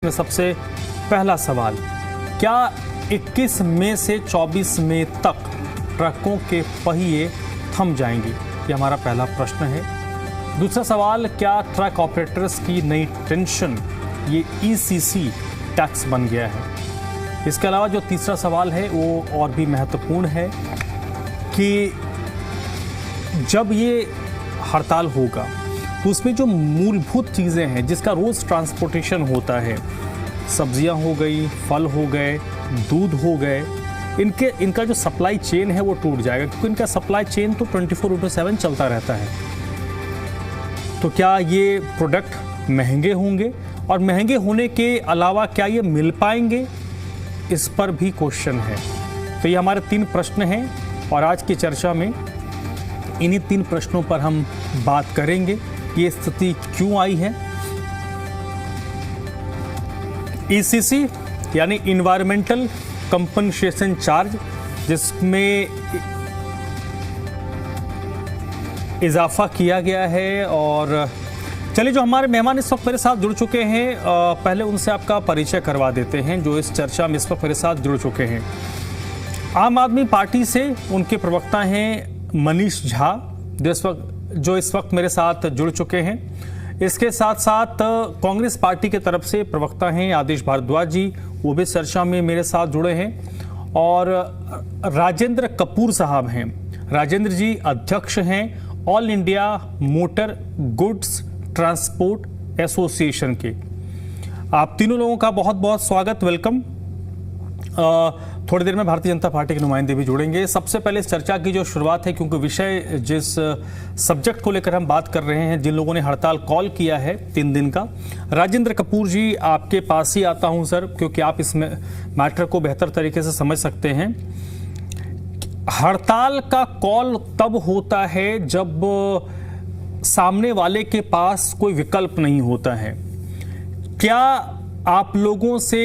में सबसे पहला सवाल, क्या 21 मई से 24 मई तक ट्रकों के पहिए थम जाएंगे? ये हमारा पहला प्रश्न है। दूसरा सवाल, क्या ट्रक ऑपरेटर्स की नई टेंशन ये ईसीसी टैक्स बन गया है? इसके अलावा जो तीसरा सवाल है वो और भी महत्वपूर्ण है कि जब ये हड़ताल होगा तो उसमें जो मूलभूत चीज़ें हैं जिसका रोज़ ट्रांसपोर्टेशन होता है, सब्जियां हो गई, फल हो गए, दूध हो गए, इनका जो सप्लाई चेन है वो टूट जाएगा, क्योंकि इनका सप्लाई चेन तो 24/7 चलता रहता है। तो क्या ये प्रोडक्ट महंगे होंगे, और महंगे होने के अलावा क्या ये मिल पाएंगे, इस पर भी क्वेश्चन है। तो ये हमारे 3 प्रश्न हैं और आज की चर्चा में इन्हीं 3 प्रश्नों पर हम बात करेंगे। ये स्थिति क्यों आई है? ईसीसी यानी इन्वायरमेंटल कंपनसेशन चार्ज, जिसमें इजाफा किया गया है। और चलिए, जो हमारे मेहमान इस वक्त मेरे साथ जुड़ चुके हैं, पहले उनसे आपका परिचय करवा देते हैं जो इस चर्चा में इस वक्त मेरे साथ जुड़ चुके हैं। आम आदमी पार्टी से उनके प्रवक्ता हैं मनीष झा, जो इस वक्त मेरे साथ जुड़ चुके हैं। इसके साथ साथ कांग्रेस पार्टी के तरफ से प्रवक्ता हैं आदेश भारद्वाज जी, वो भी चर्चा में मेरे साथ जुड़े हैं। और राजेंद्र कपूर साहब हैं। राजेंद्र जी अध्यक्ष हैं all India motor goods transport association के। आप तीनों लोगों का बहुत बहुत स्वागत, वेलकम। थोड़ी देर में भारतीय जनता पार्टी के नुमाइंदे भी जुड़ेंगे। सबसे पहले इस चर्चा की जो शुरुआत है, क्योंकि विषय जिस सब्जेक्ट को लेकर हम बात कर रहे हैं, जिन लोगों ने हड़ताल कॉल किया है 3 दिन का, राजेंद्र कपूर जी आपके पास ही आता हूं सर, क्योंकि आप इस मैटर को बेहतर तरीके से समझ सकते हैं। हड़ताल का कॉल तब होता है जब सामने वाले के पास कोई विकल्प नहीं होता है। क्या आप लोगों से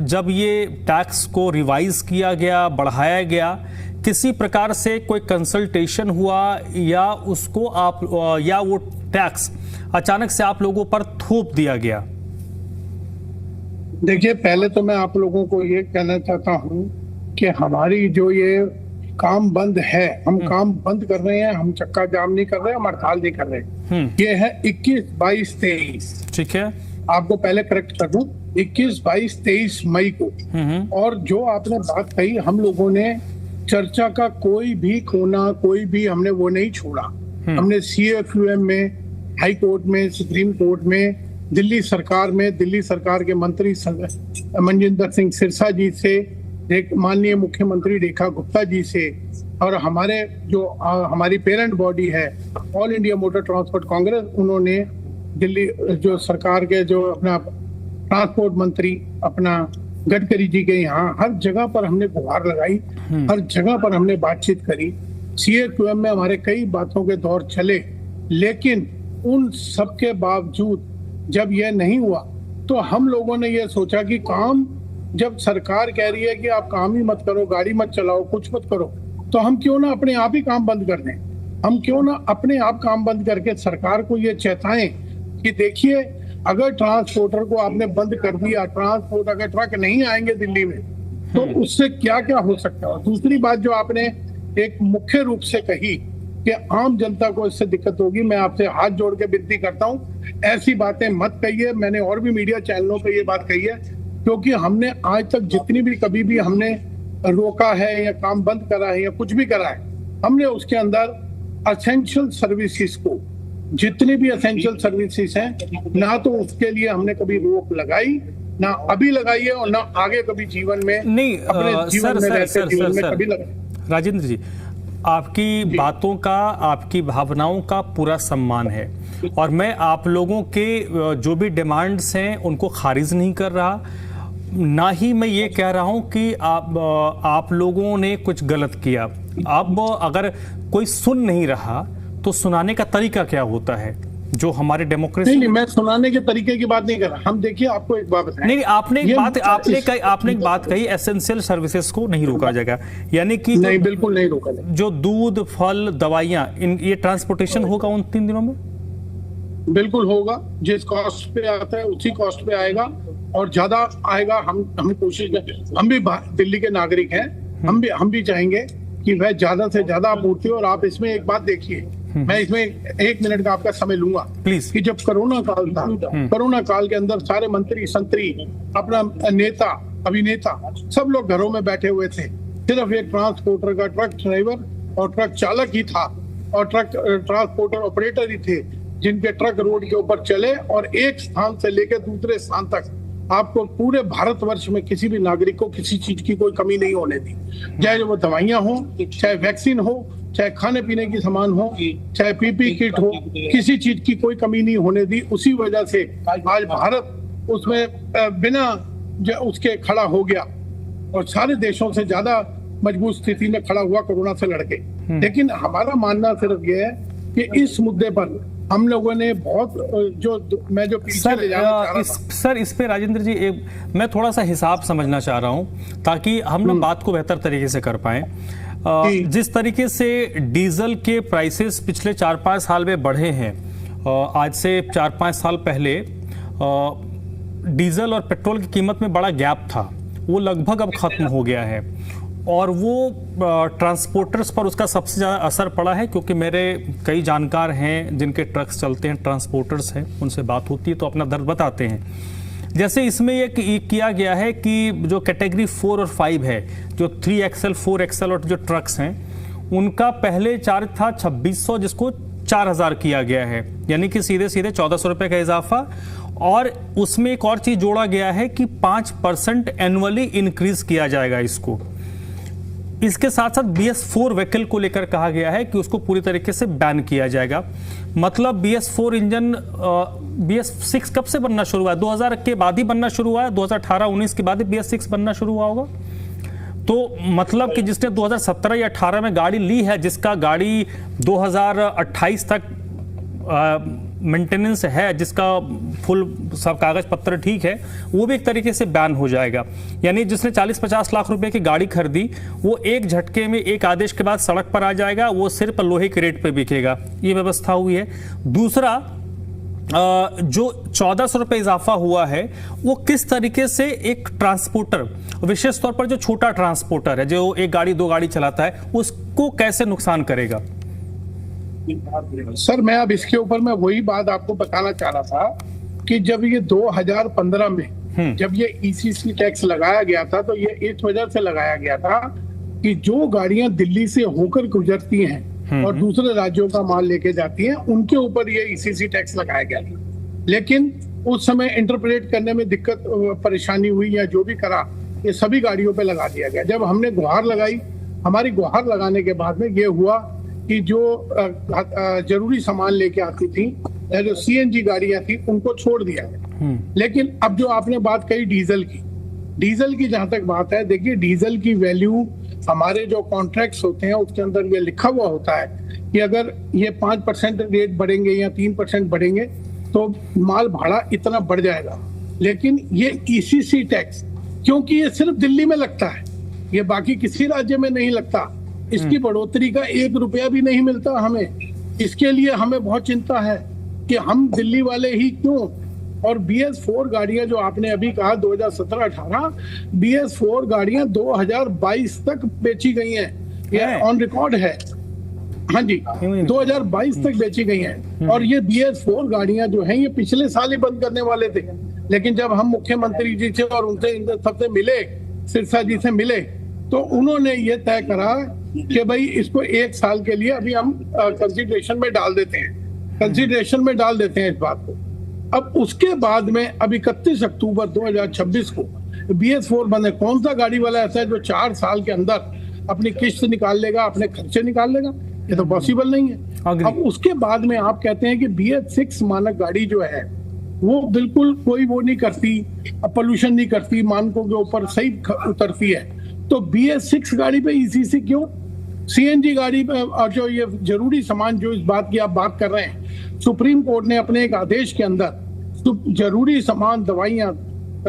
जब ये टैक्स को रिवाइज किया गया, बढ़ाया गया, किसी प्रकार से कोई कंसल्टेशन हुआ, या उसको या वो टैक्स अचानक से आप लोगों पर थोप दिया गया? देखिए, पहले तो मैं आप लोगों को ये कहना चाहता हूं कि हमारी जो ये काम बंद है, हम काम बंद कर रहे हैं, हम चक्का जाम नहीं कर रहे, हम हड़ताल नहीं कर रहे। ये है 21, 22, 23। ठीक है, आपको पहले करेक्ट कर दूं, 21, 22, 23 मई को। और जो आपने बात कही, हम लोगों ने चर्चा का कोई भी कोना, कोई भी हमने वो नहीं छोड़ा। हमने CFUM में, हाई कोर्ट में, सुप्रीम कोर्ट में, दिल्ली सरकार में, दिल्ली सरकार के मंत्री मनजिंदर सिंह सिरसा जी से, माननीय मुख्यमंत्री रेखा गुप्ता जी से, और हमारे जो हमारी पेरेंट बॉडी है all India motor transport Congress, उन्होंने दिल्ली जो सरकार के जो अपना ट्रांसपोर्ट मंत्री अपना गडकरी जी के यहाँ हर जगह पर हमने गुहार लगाई, हर जगह पर हमने बातचीत करी। CFUM में हमारे कई बातों के दौर चले, लेकिन उन सब के बावजूद जब यह नहीं हुआ तो हम लोगों ने यह सोचा कि काम, जब सरकार कह रही है कि आप काम ही मत करो, गाड़ी मत चलाओ, कुछ मत करो, तो हम क्यों ना अपने आप ही काम बंद कर दें। हम क्यों ना अपने आप काम बंद करके सरकार को ये चेताएं कि देखिए, अगर ट्रांसपोर्टर को आपने बंद कर दिया, ट्रांसपोर्ट अगर ट्रक नहीं आएंगे दिल्ली में, तो उससे क्या क्या हो सकता है। दूसरी बात जो आपने एक मुख्य रूप से कही कि आम जनता को इससे दिक्कत होगी, मैं आपसे हाथ जोड़ के विनती करता हूं, ऐसी बातें मत कहिए। मैंने और भी मीडिया चैनलों पे ये बात कही है, क्योंकि हमने आज तक जितनी भी कभी भी हमने रोका है या काम बंद करा है या कुछ भी करा है, हमने उसके अंदर असेंशियल सर्विसेज को, जितनी भी असेंशियल सर्विसेज हैं, ना तो उसके लिए हमने कभी रोक लगाई, ना अभी लगाई है, और ना आगे कभी जीवन में नहीं। अपने जीवन में रहते जीवन में कभी लगाई। राजेंद्र जी, आपकी बातों का, आपकी भावनाओं का पूरा सम्मान है, और मैं आप लोगों के जो भी डिमांड्स हैं उनको खारिज नहीं कर रहा, ना ही मैं ये कह रहा हूं कि आप लोगों ने कुछ गलत किया। अब अगर कोई सुन नहीं रहा तो सुनाने का तरीका क्या होता है, जो हमारे डेमोक्रेसी। नहीं, मैं सुनाने के तरीके की बात नहीं कर रहा। हम देखिए, आपको एक बात बताएं। नहीं, आपने एक बात कही एसेंशियल सर्विसेज को नहीं रोका जाएगा, यानी कि नहीं, बिल्कुल नहीं रोका जाएगा। जो दूध, फल, दवाइयां, ये ट्रांसपोर्टेशन होगा उन 3 दिनों में? बिल्कुल होगा। जिस कॉस्ट पे आता है उसी कॉस्ट पे आएगा। और ज्यादा आएगा। हम कोशिश करें, हम भी दिल्ली के नागरिक हैं, हम भी चाहेंगे कि वह ज्यादा से ज्यादा आपूर्ति। और आप इसमें एक बात देखिए, मैं इसमें 1 मिनट का आपका समय लूंगा प्लीज। कि जब कोरोना काल था, कोरोना काल के अंदर सारे मंत्री संतरी, अपना नेता अभिनेता सब लोग घरों में बैठे हुए थे। सिर्फ एक ट्रांसपोर्टर का ट्रक ड्राइवर और ट्रक चालक ही था और ट्रांसपोर्टर ऑपरेटर ही थे जिनके ट्रक रोड के ऊपर चले और एक स्थान से लेकर दूसरे स्थान तक आपको पूरे भारतवर्ष में किसी भी नागरिक को किसी चीज की कोई कमी नहीं होने दी। चाहे वो दवाइयां हो, चाहे वैक्सीन हो, चाहे खाने पीने की सामान हो, चाहे पीपी किट हो, किसी चीज की कोई कमी नहीं होने दी। उसी वजह से आज भारत उसमें बिना उसके खड़ा हो गया और सारे देशों से ज्यादा मजबूत स्थिति में खड़ा हुआ कोरोना से लड़के। लेकिन हमारा मानना सिर्फ ये है कि इस मुद्दे पर हम लोगों ने बहुत मैं जो पीछे ले जाना चाह रहा था। सर इस पे राजेंद्र जी मैं थोड़ा सा हिसाब समझना चाह रहा हूं ताकि हम लोग बात को बेहतर तरीके से कर पाएं। जिस तरीके से डीजल के प्राइसेस पिछले 4-5 साल में बढ़े हैं, आज से 4-5 साल पहले डीजल और पेट्रोल की कीमत में बड़ा गैप था, वो लगभग अब खत्म हो गया है और वो ट्रांसपोर्टर्स पर उसका सबसे ज़्यादा असर पड़ा है क्योंकि मेरे कई जानकार हैं जिनके ट्रक्स चलते हैं, ट्रांसपोर्टर्स हैं, उनसे बात होती है तो अपना दर्द बताते हैं। जैसे इसमें ये किया गया है कि जो कैटेगरी 4 और 5 है, जो 3XL 4XL और जो ट्रक्स हैं उनका पहले चार्ज था 2600 जिसको 4000 किया गया है, यानी कि सीधे सीधे 1400 रुपये का इजाफा। और उसमें एक और चीज़ जोड़ा गया है कि 5% एनुअली इंक्रीज किया जाएगा इसको। इसके साथ साथ BS4 व्हीकल को लेकर कहा गया है कि उसको पूरी तरीके से बैन किया जाएगा। मतलब BS4 इंजन BS6 कब से बनना शुरू हुआ? 2000 के बाद ही बनना शुरू हुआ है, 2018-19 के बाद ही BS6 बनना शुरू हुआ होगा। तो मतलब कि जिसने 2017 या 18 में गाड़ी ली है, जिसका गाड़ी 2028 तक मेंटेनेंस है, जिसका फुल सब कागज पत्र ठीक है, वो भी एक तरीके से बैन हो जाएगा। यानी जिसने 40-50 लाख रुपए की गाड़ी खरीदी वो एक झटके में एक आदेश के बाद सड़क पर आ जाएगा, वो सिर्फ लोहे के रेट पे बिकेगा। ये व्यवस्था हुई है। दूसरा जो 1400 रुपये इजाफा हुआ है वो किस तरीके से एक ट्रांसपोर्टर, विशेष तौर पर जो छोटा ट्रांसपोर्टर है जो एक गाड़ी 2 गाड़ी चलाता है, उसको कैसे नुकसान करेगा? सर मैं अब इसके ऊपर मैं वही बात आपको बताना चाह रहा था कि जब ये 2015 में जब ये ECC टैक्स लगाया गया था तो ये इस वजह से लगाया गया था कि जो गाड़ियां दिल्ली से होकर गुजरती हैं और दूसरे राज्यों का माल लेके जाती हैं उनके ऊपर ये ECC टैक्स लगाया गया था। लेकिन उस समय इंटरप्रेट करने में दिक्कत परेशानी हुई या जो भी करा, ये सभी गाड़ियों पे लगा दिया गया। जब हमने गुहार लगाई, हमारी गुहार लगाने के बाद में ये हुआ कि जो जरूरी सामान लेके आती थी, जो CNG गाड़ियां थी, उनको छोड़ दिया गया। लेकिन अब जो आपने बात कही डीजल की जहां तक बात है, देखिए डीजल की वैल्यू हमारे जो कॉन्ट्रैक्ट्स होते हैं उसके अंदर ये लिखा हुआ होता है कि अगर ये 5% रेट बढ़ेंगे या 3% बढ़ेंगे तो माल भाड़ा इतना बढ़ जाएगा। लेकिन ये ECC टैक्स, क्योंकि ये सिर्फ दिल्ली में लगता है, ये बाकी किसी राज्य में नहीं लगता, इसकी बढ़ोतरी का 1 रुपया भी नहीं मिलता हमें। इसके लिए हमें बहुत चिंता है कि हम दिल्ली वाले ही क्यों। और BS4 गाड़ियां जो आपने अभी कहा 2017-18, BS4 गाड़ियां 2022 तक बेची गई हैं, ये ऑन रिकॉर्ड है। हाँ जी, 2022 तक बेची गई हैं। और ये BS4 गाड़ियां जो हैं ये पिछले साल ही बंद करने वाले थे, लेकिन जब हम मुख्यमंत्री जी से और उनसे सबसे मिले, सिरसा जी से मिले, तो उन्होंने ये तय करा कि भाई इसको 1 साल के लिए अभी हम कंसिडरेशन में डाल देते हैं इस बात को। अब उसके बाद में अब 31 अक्टूबर 2026 को BS4 बने। कौन सा गाड़ी वाला ऐसा है जो 4 साल के अंदर अपनी किस्त निकाल लेगा, अपने खर्चे निकाल लेगा? ये तो पॉसिबल नहीं है। अब उसके बाद में आप कहते हैं कि BS6 मानक गाड़ी जो है वो बिल्कुल कोई वो नहीं करती, पोल्यूशन नहीं करती, मानकों के ऊपर सही उतरती है। तो BS6 गाड़ी पे ECC क्यों? CNG गाड़ी पे, और जो ये जरूरी सामान जो इस बात की आप बात कर रहे हैं, सुप्रीम कोर्ट ने अपने एक आदेश के अंदर जरूरी सामान, दवाइयां,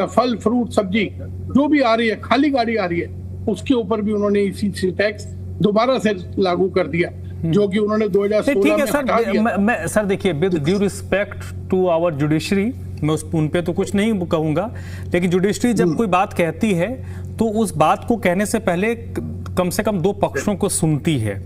फल फ्रूट सब्जी जो भी आ रही है, खाली गाड़ी आ रही है, उसके ऊपर भी उन्होंने ECC टैक्स दोबारा से लागू कर दिया, जो कि उन्होंने 2016 में हटा दिया। मैं सर देखिए, with due respect to our judiciary, मैं उन पे तो कुछ नहीं कहूँगा, लेकिन जुडिशरी जब कोई बात कहती है तो उस बात को कहने से पहले कम से कम 2 पक्षों को सुनती है,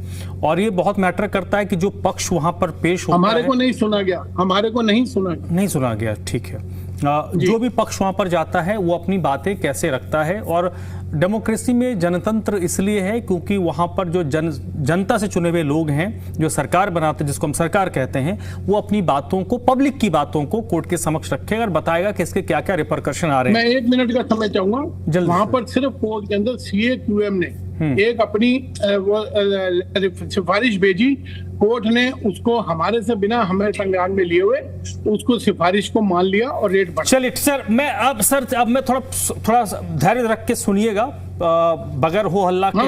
और ये बहुत मैटर करता है कि जो पक्ष वहां पर पेश होता है। हमारे को नहीं सुना गया, हमारे को नहीं सुना गया। ठीक है, जो भी पक्ष वहां पर जाता है वो अपनी बातें कैसे रखता है, और डेमोक्रेसी में जनतंत्र इसलिए है क्योंकि वहां पर जो जनता से चुने हुए लोग हैं, जो सरकार बनाते हैं, जिसको हम सरकार कहते हैं, वो अपनी बातों को, पब्लिक की बातों को कोर्ट के समक्ष रखेगा और बताएगा कि इसके क्या क्या रिपरकशन आ रहे हैं। मैं 1 मिनट का समय चाहूंगा। वहां पर सिर्फ कोर्ट के अंदर CAQM ने एक अपनी सिफारिश भेजी, कोर्ट ने उसको हमारे से बिना हमें संज्ञान में लिए हुए उसको सिफारिश को मान लिया और रेट बढ़ा। चलिए सर, अब मैं थोड़ा धैर्य रख के सुनिएगा, बगैर हो हल्ला के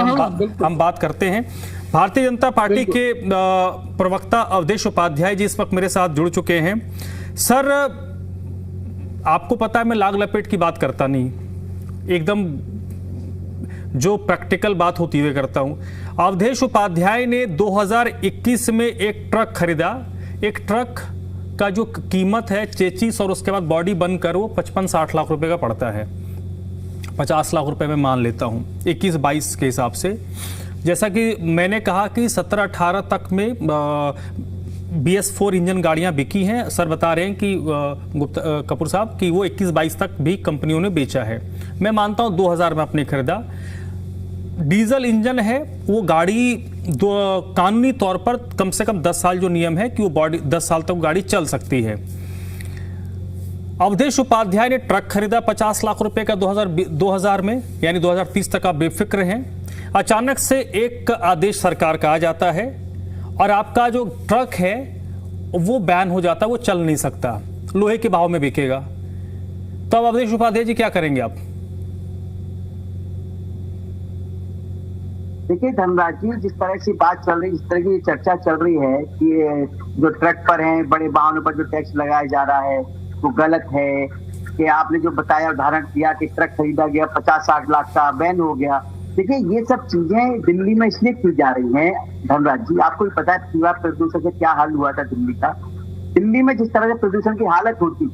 हम बात करते हैं। भारतीय जनता पार्टी के प्रवक्ता अवधेश उपाध्याय जी इस वक्त मेरे साथ जुड़ चुके हैं। सर, आपको पता है मैं लाग लपेट की बात करता नहीं, एकदम जो प्रैक्टिकल बात होती हुई करता हूं। अवधेश उपाध्याय ने 2021 में एक ट्रक खरीदा। एक ट्रक का जो कीमत है चेचिस और उसके बाद बॉडी बनकर वो 55-60 लाख रुपए का पड़ता है, 50 लाख रुपए में मान लेता हूं 21-22 के हिसाब से। जैसा कि मैंने कहा कि 17-18 तक में BS4 इंजन गाड़ियां बिकी हैं। सर बता रहे हैं कि कपूर साहब कि वो 21-22 तक भी कंपनियों ने बेचा है। मैं मानता हूं 2000 में आपने खरीदा, डीजल इंजन है वो गाड़ी, कानूनी तौर पर कम से कम 10 साल जो नियम है कि वो बॉडी 10 साल तक गाड़ी चल सकती है। अवधेश उपाध्याय ने ट्रक खरीदा 50 लाख रुपए का 2000 में, यानी 2030 तक आप बेफिक्र हैं। अचानक से एक आदेश सरकार का आ जाता है और आपका जो ट्रक है वो बैन हो जाता है, वो चल नहीं सकता, लोहे के भाव में बिकेगा। तो अब अवधेश उपाध्याय जी क्या करेंगे आप? देखिए धनराज जी, जिस तरह की बात चल रही, जिस तरह की चर्चा चल रही है कि जो ट्रक पर हैं, बड़े वाहनों पर जो टैक्स लगाया जा रहा है वो गलत है, कि आपने जो बताया, उदाहरण दिया कि ट्रक खरीदा गया 50-60 लाख का, बैन हो गया। देखिए ये सब चीजें दिल्ली में इसलिए की जा रही हैं धनराज जी, आपको भी पता है तीव्र प्रदूषण से क्या हाल हुआ था दिल्ली का। दिल्ली में जिस तरह से प्रदूषण की हालत होती,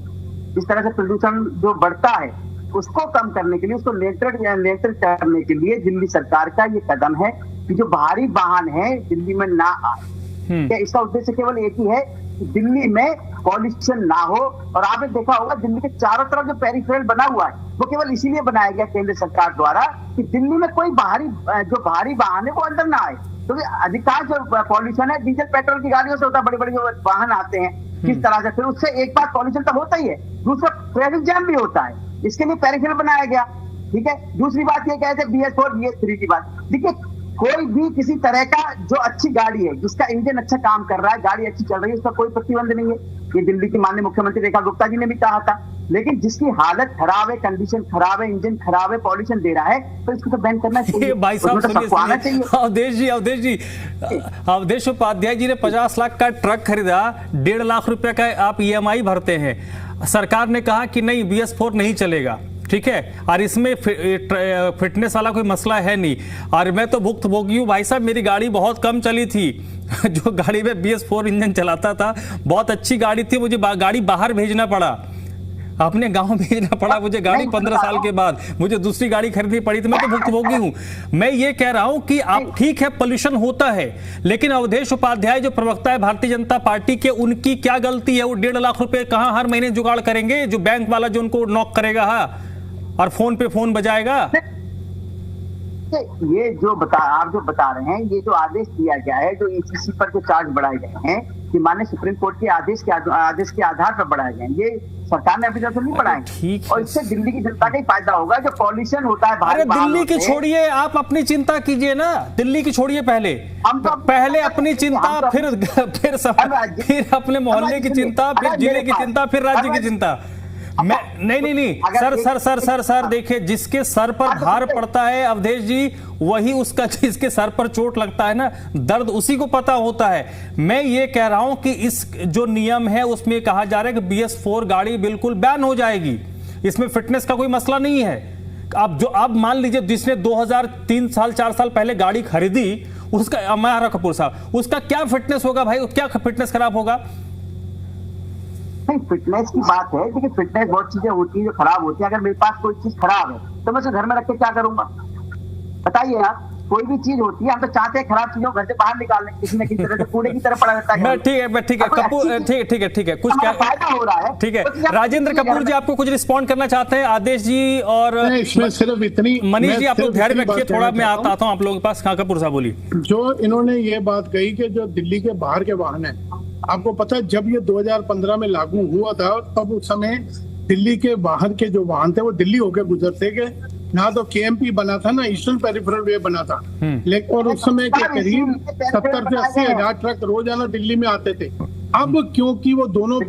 जिस तरह से प्रदूषण जो बढ़ता है, उसको कम करने के लिए, उसको नियंत्रित करने के लिए दिल्ली सरकार का ये कदम है कि जो भारी वाहन है दिल्ली में ना आए। इसका उद्देश्य केवल एक ही है कि दिल्ली में पॉल्यूशन ना हो। और आपने देखा होगा दिल्ली के चारों तरफ जो पेरिफेरल बना हुआ है वो केवल इसीलिए बनाया गया केंद्र सरकार द्वारा कि दिल्ली में कोई जो भारी वाहन है वो अंदर ना आए, क्योंकि अधिकांश जो पॉल्यूशन है डीजल पेट्रोल की गाड़ियों से होता है। बड़े बड़े जो वाहन आते हैं किस तरह से, फिर उससे एक बार पॉल्यूशन तो होता ही है, दूसरा ट्रैफिक जैम भी होता है, इसके लिए पेरिफेरल बनाया गया। ठीक है, दूसरी बात ये कहते हैं BS4 BS3 की बात। देखिए कोई भी किसी तरह का जो अच्छी गाड़ी है, जिसका इंजन अच्छा काम कर रहा है, गाड़ी अच्छी चल रही है, उसका कोई प्रतिबंध नहीं है। ये दिल्ली की माननीय मुख्यमंत्री रेखा गुप्ता जी ने भी कहा था। लेकिन जिसकी हालत खराब है, कंडीशन खराब है, इंजन खराब है, पॉल्यूशन दे रहा है, तो इसको तो बैन करना चाहिए। भाई साहब सुनिए, अवधेश उपाध्याय जी ने 50 लाख का ट्रक खरीदा, 1.5 लाख रुपए का आप EMI भरते हैं। सरकार ने कहा कि नहीं BS4 नहीं चलेगा, ठीक है, और इसमें फिटनेस वाला कोई मसला है नहीं। और मैं तो भुक्तभोगी हूँ भाई साहब, मेरी गाड़ी बहुत कम चली थी जो गाड़ी में BS4 इंजन चलाता था, बहुत अच्छी गाड़ी थी, मुझे गाड़ी बाहर भेजना पड़ा, अपने गांव भेजना पड़ा मुझे गाड़ी। 15 साल के बाद मुझे दूसरी गाड़ी खरीदनी पड़ी, तो मैं तो भुक्तभोगी हूं। मैं ये कह रहा हूं कि आप ठीक है, पोल्यूशन होता है, लेकिन अवधेश उपाध्याय जो प्रवक्ता है भारतीय जनता पार्टी के, उनकी क्या गलती है? वो 1.5 लाख रुपए कहां हर महीने जुगाड़ करेंगे? जो बैंक वाला जो उनको नॉक करेगा और फोन पे फोन बजाएगा। ये जो आप जो बता रहे हैं, ये जो आदेश दिया गया है, जो ECC पर जो चार्ज बढ़ाए गए हैं, कि माननीय सुप्रीम कोर्ट के आदेश के आधार पर बढ़ाए गए, ये सरकार ने अभी तक नहीं बढ़ाए, और इससे दिल्ली की जनता का ही फायदा होगा। जो पॉल्यूशन होता है, अरे दिल्ली की छोड़िए, आप अपनी चिंता कीजिए ना, दिल्ली की छोड़िए पहले, पहले अपनी चिंता, फिर अपने मोहल्ले की चिंता, फिर जिले की चिंता, फिर राज्य की चिंता। मैं नहीं सर देखिए, जिसके सर पर भार पड़ता है अवधेश जी, वही उसका, जिसके सर पर चोट लगता है ना, दर्द उसी को पता होता है। मैं ये कह रहा हूं कि इस जो नियम है उसमें कहा जा रहा है कि BS4 गाड़ी बिल्कुल बैन हो जाएगी, इसमें फिटनेस का कोई मसला नहीं है। अब मान लीजिए जिसने 2003 साल 4 साल पहले गाड़ी खरीदी, उसका, मैं कपूर साहब, उसका क्या फिटनेस होगा भाई? क्या फिटनेस खराब होगा? नहीं, फिटनेस की बात है। देखिए फिटनेस बहुत चीजें होती है जो खराब होती है। अगर मेरे पास कोई चीज खराब है तो मैं उसे घर में रख के क्या करूंगा? बताइए आप। कोई भी चीज होती है, हम तो चाहते हैं खराब चीजों को घर से बाहर निकालने, किसी न किसी तरह से कूड़े की तरह पड़ा रहता है। ठीक है कपूर, ठीक है कुछ क्या फायदा हो रहा है। ठीक है। राजेंद्र कपूर जी आपको कुछ रिस्पॉन्ड करना चाहते हैं? आदेश जी और इसमें सिर्फ इतनी, मनीष जी आप लोग धैर्य रखिए थोड़ा, मैं आता हूं आप लोगों के पास। हाँ कपूर साहब बोलिए। जो इन्होंने ये बात कही कि जो दिल्ली के बाहर के वाहन है, आपको पता है जब ये 2015 में लागू हुआ था तब उस समय दिल्ली के बाहर के जो वाहन थे वो दिल्ली होकर गुजरते के, ना तो केएमपी बना था ना ईस्टर्न पेरिफेरल वे बना था। लेकिन और उस समय के करीब 70 से 80 हजार ट्रक रोजाना दिल्ली में आते थे। अब क्योंकि वो दोनों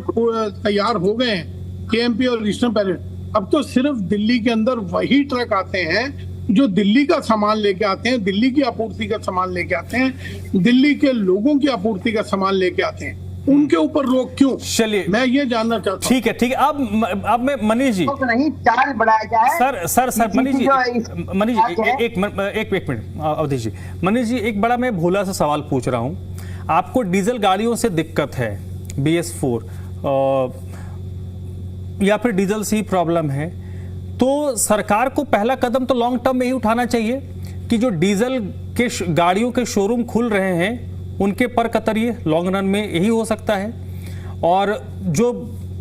तैयार हो गए हैं, केएमपी और ईस्टर्न पेरिफेरल, अब तो सिर्फ दिल्ली के अंदर वही ट्रक आते हैं जो दिल्ली का सामान लेके आते हैं, दिल्ली की आपूर्ति का सामान लेके आते हैं, दिल्ली के लोगों की आपूर्ति का सामान लेके आते हैं। उनके ऊपर रोक क्यों? चलिए मैं ये जानना चाहता हूँ। ठीक है। अब मैं मनीष जी तो नहीं चार्ज बढ़ाया जाए। सर मनीष जी एक मिनट अवधेश जी। मनीष जी एक बड़ा मैं भोला सा सवाल पूछ रहा हूँ। आपको डीजल गाड़ियों से दिक्कत है, BS4 या फिर डीजल से ही प्रॉब्लम है, तो सरकार को पहला कदम तो लॉन्ग टर्म में ही उठाना चाहिए कि जो डीजल के गाड़ियों के शोरूम खुल रहे हैं उनके पर कतरिए, लॉन्ग रन में यही हो सकता है। और जो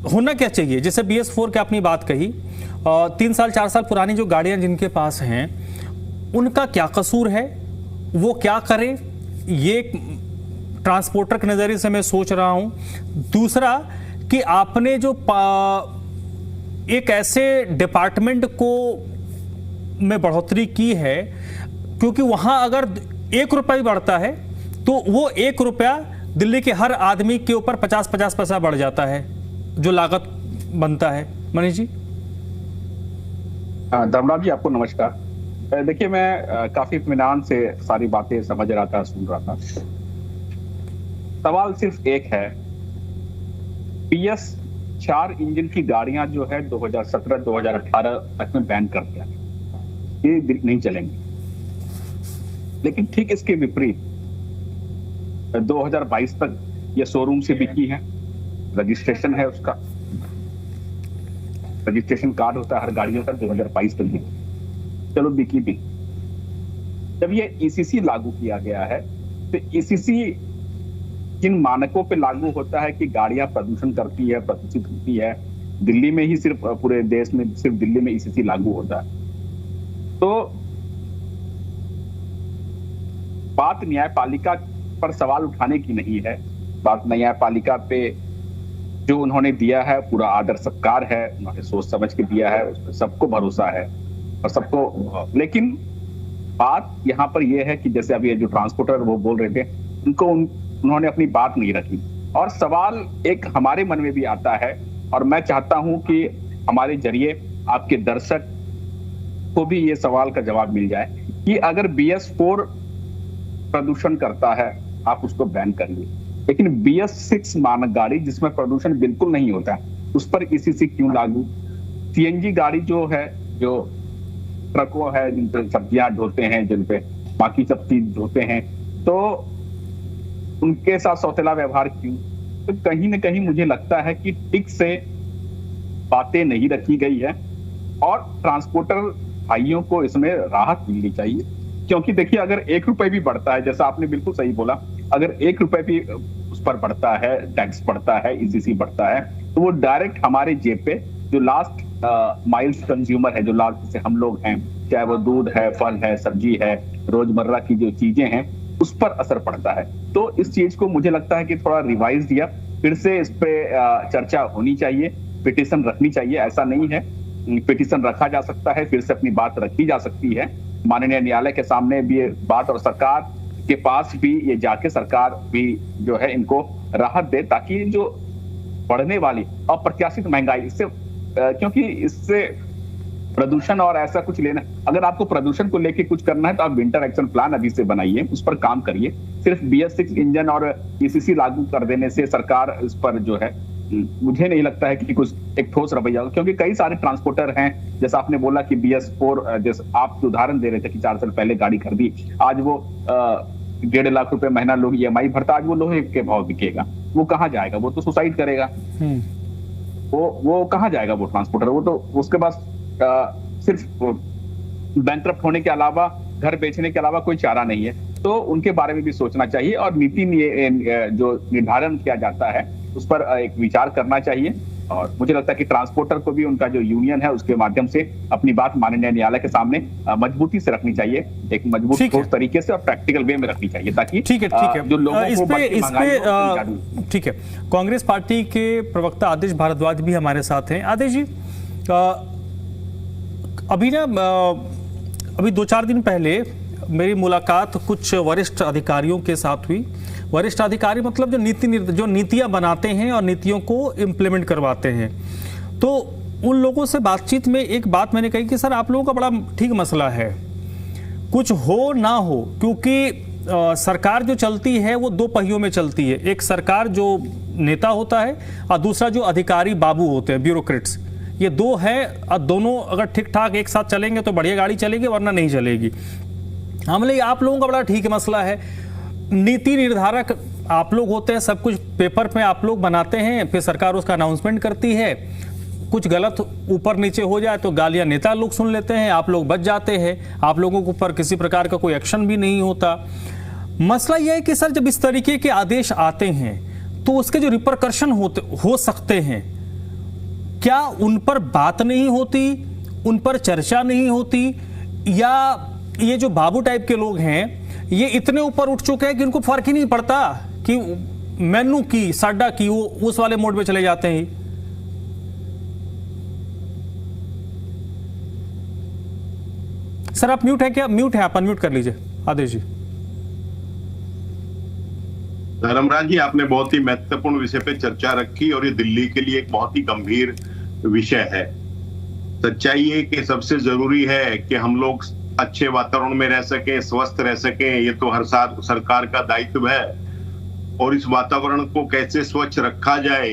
होना क्या चाहिए, जैसे BS4 की आपने बात कही, 3 साल 4 साल पुरानी जो गाड़ियां जिनके पास हैं उनका क्या कसूर है, वो क्या करें, ये ट्रांसपोर्टर के नज़रिए से मैं सोच रहा हूं। दूसरा कि आपने जो एक ऐसे डिपार्टमेंट को में बढ़ोतरी की है, क्योंकि वहां अगर 1 रुपया भी बढ़ता है तो वो 1 रुपया दिल्ली के हर आदमी के ऊपर 50-50 पैसा बढ़ जाता है जो लागत बनता है। मनीष जी। धर्मराज जी आपको नमस्कार। देखिए मैं काफी इत्मीनान से सारी बातें समझ रहा था, सुन रहा था। सवाल सिर्फ एक है, BS4 इंजन की गाड़ियां जो है 2017-2018 तक में बैन कर दिया, ये नहीं चलेंगे। लेकिन ठीक इसके विपरीत 2022 तक ये शोरूम से बिकी है, रजिस्ट्रेशन है, उसका रजिस्ट्रेशन कार्ड होता है हर गाड़ियों का, 2022 तक बिकी, चलो बिकी भी। जब ये ECC लागू किया गया है तो ECC जिन मानकों पे लागू होता है कि गाड़ियां प्रदूषण करती है, प्रदूषित होती है, दिल्ली में ही सिर्फ, पूरे देश में सिर्फ दिल्ली में ECC लागू होता है। तो बात न्यायपालिका पर सवाल उठाने की नहीं है, बात न्यायपालिका पे जो उन्होंने दिया है पूरा आदर सत्कार है, उन्होंने सोच समझ के दिया है, उस पर सबको भरोसा है और सबको। लेकिन बात यहाँ पर यह है कि जैसे अभी ये जो ट्रांसपोर्टर वो बोल रहे थे, उन्होंने अपनी बात नहीं रखी। और सवाल एक हमारे मन में भी आता है और मैं चाहता हूं कि हमारे जरिए आपके दर्शक को भी ये सवाल का जवाब मिल जाए कि अगर BS4 प्रदूषण करता है आप उसको बैन करिए, लेकिन BS6 मानक गाड़ी जिसमें प्रदूषण बिल्कुल नहीं होता है उस पर ECC क्यों लागू? CNG गाड़ी जो है, जो ट्रकों है जिन पे सब्जियां ढोते हैं, जिन पे बाकी सब चीज ढोते हैं, तो उनके साथ सौतेला व्यवहार क्यों? तो कहीं ना कहीं मुझे लगता है कि ठीक से बातें नहीं रखी गई है और ट्रांसपोर्टर भाइयों को इसमें राहत मिलनी चाहिए। क्योंकि देखिए अगर 1 रुपए भी बढ़ता है, जैसा आपने बिल्कुल सही बोला, अगर 1 रुपए भी उस पर बढ़ता है, टैक्स बढ़ता है, ECC बढ़ता है, तो वो डायरेक्ट हमारे जेब पे, जो लास्ट माइल्स कंज्यूमर है, जो लास्ट से हम लोग हैं, चाहे वो दूध है, फल है, सब्जी है, रोजमर्रा की जो चीजें हैं, उस पर असर पड़ता है। तो इस चीज को मुझे लगता है कि थोड़ा रिवाइज दिया, फिर से इस पे चर्चा होनी चाहिए, पिटीशन रखनी चाहिए। ऐसा नहीं है, पिटीशन रखा जा सकता है, फिर से अपनी बात रखी जा सकती है माननीय न्यायालय के सामने भी ये बात, और सरकार के पास भी ये जाके सरकार भी जो है इनको राहत दे, ताकि जो बढ़ने वाली अप्रत्याशित महंगाई, इससे क्योंकि इससे प्रदूषण और ऐसा कुछ लेना, अगर आपको प्रदूषण को लेके कुछ करना है तो आप विंटर एक्शन प्लान अभी से बनाइए, उस पर काम करिए। सिर्फ BS6 इंजन और ECC लागू कर देने से सरकार इस पर जो है, मुझे नहीं लगता है कि कुछ एक ठोस रवैया, क्योंकि कई सारे ट्रांसपोर्टर हैं, जैसा आपने बोला कि BS4, जैसे आप उदाहरण दे रहे थे कि 4 साल पहले गाड़ी खरीदी, आज वो 1.5 लाख रुपए महीना लोग EMI भरता, आज वो लोहे के भाव बिकेगा, वो कहाँ जाएगा? वो तो सुसाइड करेगा। वो कहाँ जाएगा वो ट्रांसपोर्टर? वो तो उसके पास सिर्फ बैंकरप्ट होने के अलावा, घर बेचने के अलावा कोई चारा नहीं है। तो उनके बारे में भी सोचना चाहिए और नीति जो निर्धारण किया जाता है उस पर एक विचार करना चाहिए। और मुझे लगता है कि ट्रांसपोर्टर को भी उनका जो यूनियन है उसके माध्यम से अपनी बात माननीय न्यायालय के सामने मजबूती से रखनी चाहिए, एक मजबूत ठोस तरीके से और प्रैक्टिकल वे में रखनी चाहिए, ताकि ठीक है जो लोगों को बढ़ती महंगाई हो, ठीक है। कांग्रेस पार्टी के प्रवक्ता आदेश भारद्वाज भी हमारे साथ हैं। आदेश जी, अभी 2-4 दिन पहले मेरी मुलाकात कुछ वरिष्ठ अधिकारियों के साथ हुई। वरिष्ठ अधिकारी मतलब जो नीतियां बनाते हैं और नीतियों को इम्प्लीमेंट करवाते हैं। तो उन लोगों से बातचीत में एक बात मैंने कही कि सर, आप लोगों का बड़ा ठीक मसला है, कुछ हो ना हो, क्योंकि सरकार जो चलती है वो 2 पहियों में चलती है। एक सरकार जो नेता होता है और दूसरा जो अधिकारी बाबू होते हैं, ब्यूरोक्रेट्स। ये 2 है और दोनों अगर ठीक ठाक एक साथ चलेंगे तो बढ़िया गाड़ी चलेगी, वरना नहीं चलेगी। हमले आप लोगों का बड़ा ठीक मसला है, नीति निर्धारक आप लोग होते हैं, सब कुछ पेपर पे आप लोग बनाते हैं, फिर सरकार उसका अनाउंसमेंट करती है। कुछ गलत ऊपर नीचे हो जाए तो गालियां नेता लोग सुन लेते हैं, आप लोग बच जाते हैं, आप लोगों के ऊपर किसी प्रकार का कोई एक्शन भी नहीं होता। मसला यह है कि सर, जब इस तरीके के आदेश आते हैं तो उसके जो रिपरकशन हो सकते हैं, क्या उन पर बात नहीं होती, उन पर चर्चा नहीं होती, या ये जो बाबू टाइप के लोग हैं ये इतने ऊपर उठ चुके हैं कि उनको फर्क ही नहीं पड़ता कि मेनू की, साडा की, वो उस वाले मोड में चले जाते हैं? सर आप म्यूट है क्या? म्यूट है, आप अनम्यूट कर लीजिए आदेश जी। धर्मराज जी, आपने बहुत ही महत्वपूर्ण विषय पे चर्चा रखी और ये दिल्ली के लिए एक बहुत ही गंभीर विषय है। सच्चाई है कि सबसे जरूरी है कि हम लोग अच्छे वातावरण में रह सकें, स्वस्थ रह सकें, ये तो हर साल सरकार का दायित्व है। और इस वातावरण को कैसे स्वच्छ रखा जाए,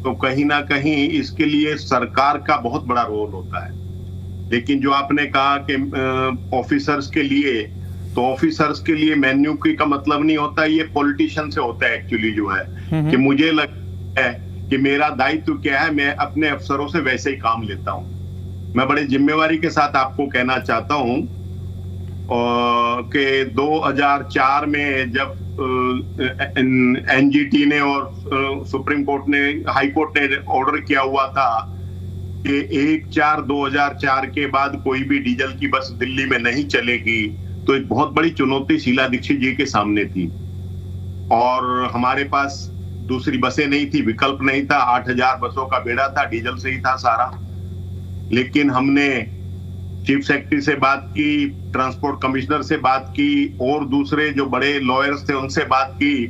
तो कहीं ना कहीं इसके लिए सरकार का बहुत बड़ा रोल होता है। लेकिन जो आपने कहा कि ऑफिसर्स के लिए, तो ऑफिसर्स के लिए मेन्यू की का मतलब नहीं होता, ये पॉलिटिशियन से होता है एक्चुअली, जो है कि मुझे लगता है कि मेरा दायित्व क्या है, मैं अपने अफसरों से वैसे ही काम लेता हूं। मैं बड़े जिम्मेवारी के साथ आपको कहना चाहता हूं कि 2004 में जब एनजीटी ने और सुप्रीम कोर्ट ने, हाई कोर्ट ने ऑर्डर किया हुआ था कि 1/4/2004 के बाद कोई भी डीजल की बस दिल्ली में नहीं चलेगी, तो एक बहुत बड़ी चुनौती शीला दीक्षित जी के सामने थी और हमारे पास दूसरी बसें नहीं थी, विकल्प नहीं था। 8000 बसों का बेड़ा था, डीजल से ही था सारा। लेकिन हमने चीफ सेक्रेटरी से बात की, ट्रांसपोर्ट कमिश्नर से बात की और दूसरे जो बड़े लॉयर्स थे उनसे बात की।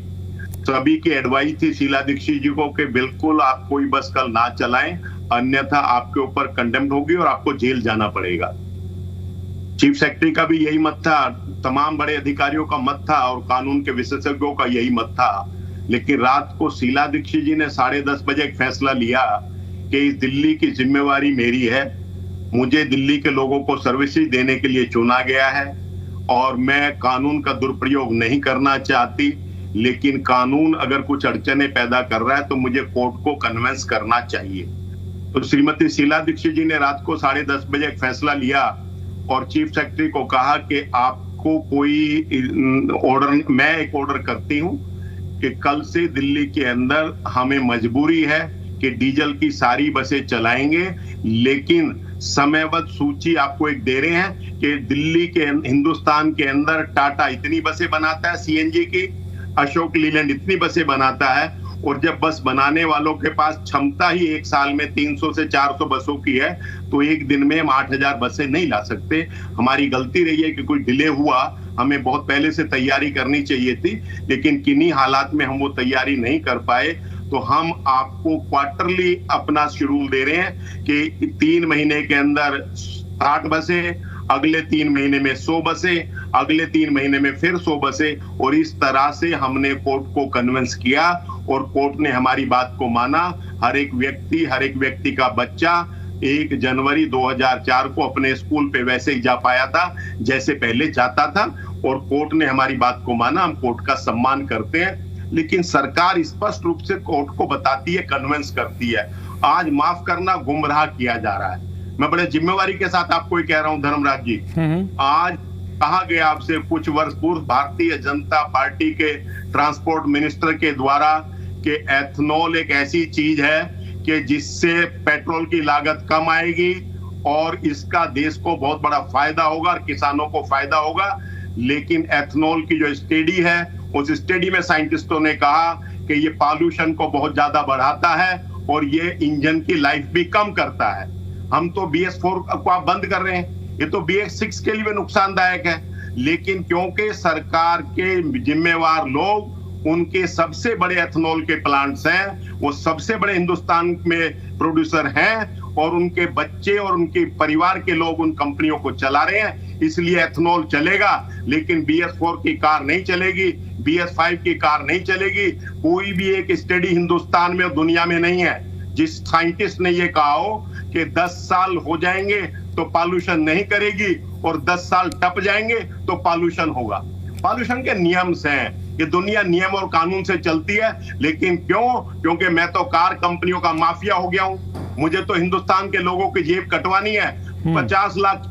सभी की एडवाइस थी शीला दीक्षित जी को कि बिल्कुल आप कोई बस कल ना चलाएं, अन्यथा आपके ऊपर कंडेम्ड होगी और आपको जेल जाना पड़ेगा। चीफ सेक्रेटरी का भी यही मत था, तमाम बड़े अधिकारियों का मत था और कानून के विशेषज्ञों का यही मत था। लेकिन रात को शीला दीक्षित जी ने 10:30 बजे एक फैसला लिया कि इस दिल्ली की जिम्मेवारी मेरी है, मुझे दिल्ली के लोगों को सर्विसेज देने के लिए चुना गया है और मैं कानून का दुरुपयोग नहीं करना चाहती, लेकिन कानून अगर कुछ अड़चने पैदा कर रहा है तो मुझे कोर्ट को कन्विंस करना चाहिए। तो श्रीमती शीला दीक्षित जी ने रात को 10:30 बजे एक फैसला लिया और चीफ सेक्रेटरी को कहा कि आपको कोई ऑर्डर, मैं एक ऑर्डर करती हूं कि कल से दिल्ली के अंदर हमें मजबूरी है कि डीजल की सारी बसें चलाएंगे, लेकिन समयबद्ध सूची आपको एक दे रहे हैं कि दिल्ली के, हिंदुस्तान के अंदर टाटा इतनी बसें बनाता है सीएनजी की, अशोक लीलैंड इतनी बसें बनाता है, और जब बस बनाने वालों के पास क्षमता ही एक साल में 300 से 400 बसों की है, तो एक दिन में हम 8000 बसें नहीं ला सकते। हमारी गलती रही है कि कोई डिले हुआ, हमें बहुत पहले से तैयारी करनी चाहिए थी, लेकिन किन्हीं हालात में हम वो तैयारी नहीं कर पाए। तो हम आपको क्वार्टरली अपना शेड्यूल दे रहे हैं कि 3 महीने के अंदर 60 बसें, अगले 3 महीने में 100 बसें, अगले 3 महीने में फिर 100 बसें, और इस तरह से हमने कोर्ट को कन्विंस किया और कोर्ट ने हमारी बात को माना। हर एक व्यक्ति का बच्चा 1 जनवरी 2004 को अपने स्कूल पे वैसे ही जा पाया था जैसे पहले जाता था, और कोर्ट ने हमारी बात को माना। हम कोर्ट का सम्मान करते हैं, लेकिन सरकार स्पष्ट रूप से कोर्ट को बताती है, कन्विंस करती है, आज माफ करना गुमराह किया जा रहा है। मैं बड़े जिम्मेवारी के साथ आपको ही कह रहा हूं धर्मराज जी, आज कहा गया आपसे कुछ वर्ष पूर्व भारतीय जनता पार्टी के ट्रांसपोर्ट मिनिस्टर के द्वारा कि एथनॉल एक ऐसी चीज है कि जिससे पेट्रोल की लागत कम आएगी और इसका देश को बहुत बड़ा फायदा होगा और किसानों को फायदा होगा। लेकिन एथनॉल की जो स्टडी है, उस स्टडी में साइंटिस्टों ने कहा कि ये पॉल्यूशन को बहुत ज्यादा बढ़ाता है और ये इंजन की लाइफ भी कम करता है। हम तो BS4 को आप बंद कर रहे हैं, ये तो BS6 के लिए नुकसानदायक है। लेकिन क्योंकि सरकार के जिम्मेवार लोग, उनके सबसे बड़े एथनॉल के प्लांट्स हैं, वो सबसे बड़े हिंदुस्तान में प्रोड्यूसर हैं और उनके बच्चे और उनके परिवार के लोग उन कंपनियों को चला रहे हैं, इसलिए एथनॉल चलेगा। लेकिन BS4 की कार नहीं चलेगी, BS5 की कार नहीं चलेगी। कोई भी एक स्टडी हिंदुस्तान में और दुनिया में नहीं है जिस साइंटिस्ट ने ये कहा हो कि 10 साल हो जाएंगे तो पॉल्यूशन नहीं करेगी और 10 साल टप जाएंगे तो पॉल्यूशन होगा। पॉल्यूशन के नियम्स हैं, ये दुनिया नियम और कानून से चलती है। लेकिन क्यों? क्योंकि मैं तो कार कंपनियों का माफिया हो गया हूं। मुझे तो हिंदुस्तान के लोगों की जेब कटवानी है। 50 लाख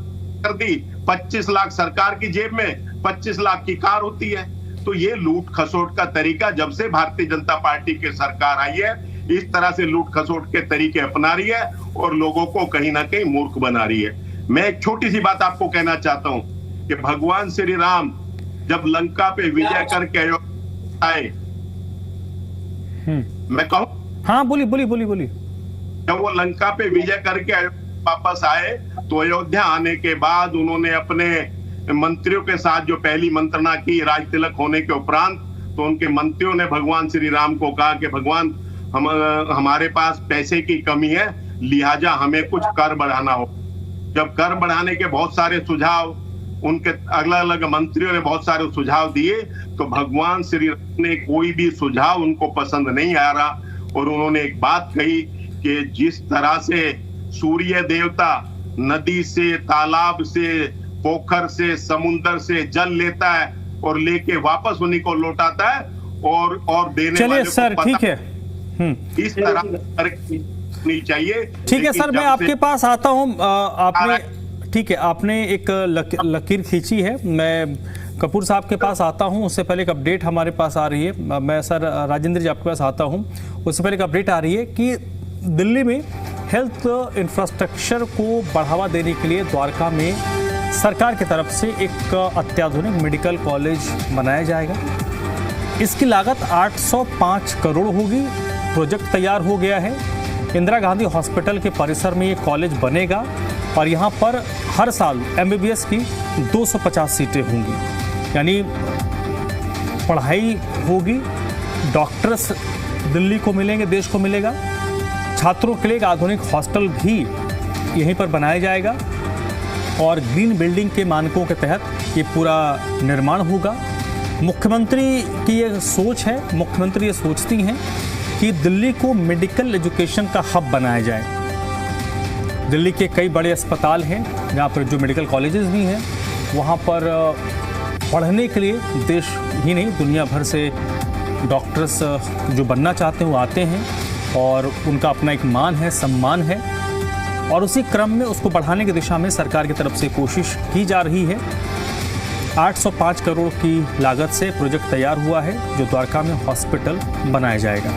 कर दी, 25 लाख सरकार की जेब में, 25 लाख की कार होती है। तो ये लूट खसोट का तरीका जब से भारतीय जनता पार्टी की सरकार आई है, इस तरह से लूट खसोट के तरीके अपना रही है और लोगों को कहीं ना कहीं मूर्ख बना रही है। मैं एक छोटी सी बात आपको कहना चाहता हूं कि भगवान श्री राम जब लंका पे विजय करके आए, मैं कहूं, हाँ बोलिए बोलिए बोलिए बोलिए। जब वो लंका पे विजय करके वापस आए तो अयोध्या आने के बाद उन्होंने अपने मंत्रियों के साथ जो पहली मंत्रणा की राज तिलक होने के उपरांत, तो उनके मंत्रियों ने भगवान श्री राम को कहा कि भगवान हमारे पास पैसे की कमी है, लिहाजा हमें कुछ कर बढ़ाना हो। जब कर बढ़ाने के बहुत सारे सुझाव उनके अलग अलग मंत्रियों ने बहुत सारे सुझाव दिए, तो भगवान श्री राम ने कोई भी सुझाव उनको पसंद नहीं आ रहा और उन्होंने एक बात कही कि जिस तरह से सूर्य देवता नदी से, तालाब से, पोखर से, समुद्र से जल लेता है और लेके वापस उन्हीं को लौटाता है और देने वाले को सर ठीक है, इस तरह करनी चाहिए। ठीक है सर, मैं आपके पास आता हूं। आपने ठीक है, आपने एक लकीर खींची है। मैं कपूर साहब के पास आता हूं, उससे पहले एक अपडेट हमारे पास आ रही है। मैं सर राजेंद्र जी आपके पास आता हूं, उससे पहले एक अपडेट आ रही है कि दिल्ली में हेल्थ इंफ्रास्ट्रक्चर को बढ़ावा देने के लिए द्वारका में सरकार की तरफ से एक अत्याधुनिक मेडिकल कॉलेज बनाया जाएगा। इसकी लागत 805 करोड़ होगी। प्रोजेक्ट तैयार हो गया है। इंदिरा गांधी हॉस्पिटल के परिसर में ये कॉलेज बनेगा और यहाँ पर हर साल MBBS की 250 सीटें होंगी, यानी पढ़ाई होगी, डॉक्टर्स दिल्ली को मिलेंगे, देश को मिलेगा। छात्रों के लिए एक आधुनिक हॉस्टल भी यहीं पर बनाया जाएगा और ग्रीन बिल्डिंग के मानकों के तहत ये पूरा निर्माण होगा। मुख्यमंत्री की ये सोच है, मुख्यमंत्री ये सोचती हैं कि दिल्ली को मेडिकल एजुकेशन का हब बनाया जाए। दिल्ली के कई बड़े अस्पताल हैं जहाँ पर जो मेडिकल कॉलेजेस भी हैं, वहाँ पर पढ़ने के लिए देश ही नहीं दुनिया भर से डॉक्टर्स जो बनना चाहते हैं वो आते हैं और उनका अपना एक मान है, सम्मान है और उसी क्रम में उसको बढ़ाने की दिशा में सरकार की तरफ से कोशिश की जा रही है। 805 करोड़ की लागत से प्रोजेक्ट तैयार हुआ है जो द्वारका में हॉस्पिटल बनाया जाएगा।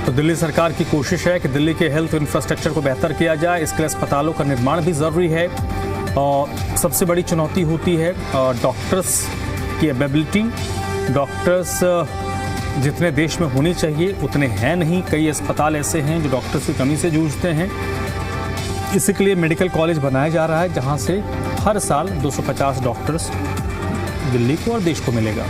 तो दिल्ली सरकार की कोशिश है कि दिल्ली के हेल्थ इंफ्रास्ट्रक्चर को बेहतर किया जाए। इसके लिए अस्पतालों का निर्माण भी ज़रूरी है और सबसे बड़ी चुनौती होती है डॉक्टर्स की अवेलेबिलिटी। डॉक्टर्स जितने देश में होनी चाहिए उतने हैं नहीं। कई अस्पताल ऐसे हैं जो डॉक्टर्स की कमी से जूझते हैं। इसी के लिए मेडिकल कॉलेज बनाया जा रहा है जहां से हर साल 250 डॉक्टर्स दिल्ली को और देश को मिलेगा।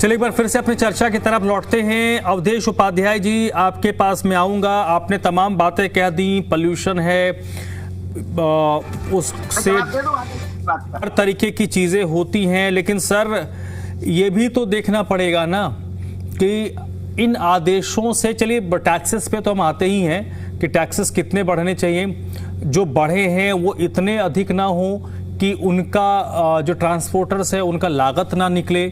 चलिए एक बार फिर से अपनी चर्चा की तरफ लौटते हैं। अवधेश उपाध्याय जी, आपके पास मैं आऊंगा। आपने तमाम बातें कह दी, पोल्यूशन है, उससे हर तरीके की चीज़ें होती हैं, लेकिन सर ये भी तो देखना पड़ेगा ना कि इन आदेशों से, चलिए टैक्सेस पे तो हम आते ही हैं कि टैक्सेस कितने बढ़ने चाहिए, जो बढ़े हैं वो इतने अधिक ना हो कि उनका जो ट्रांसपोर्टर्स है उनका लागत ना निकले,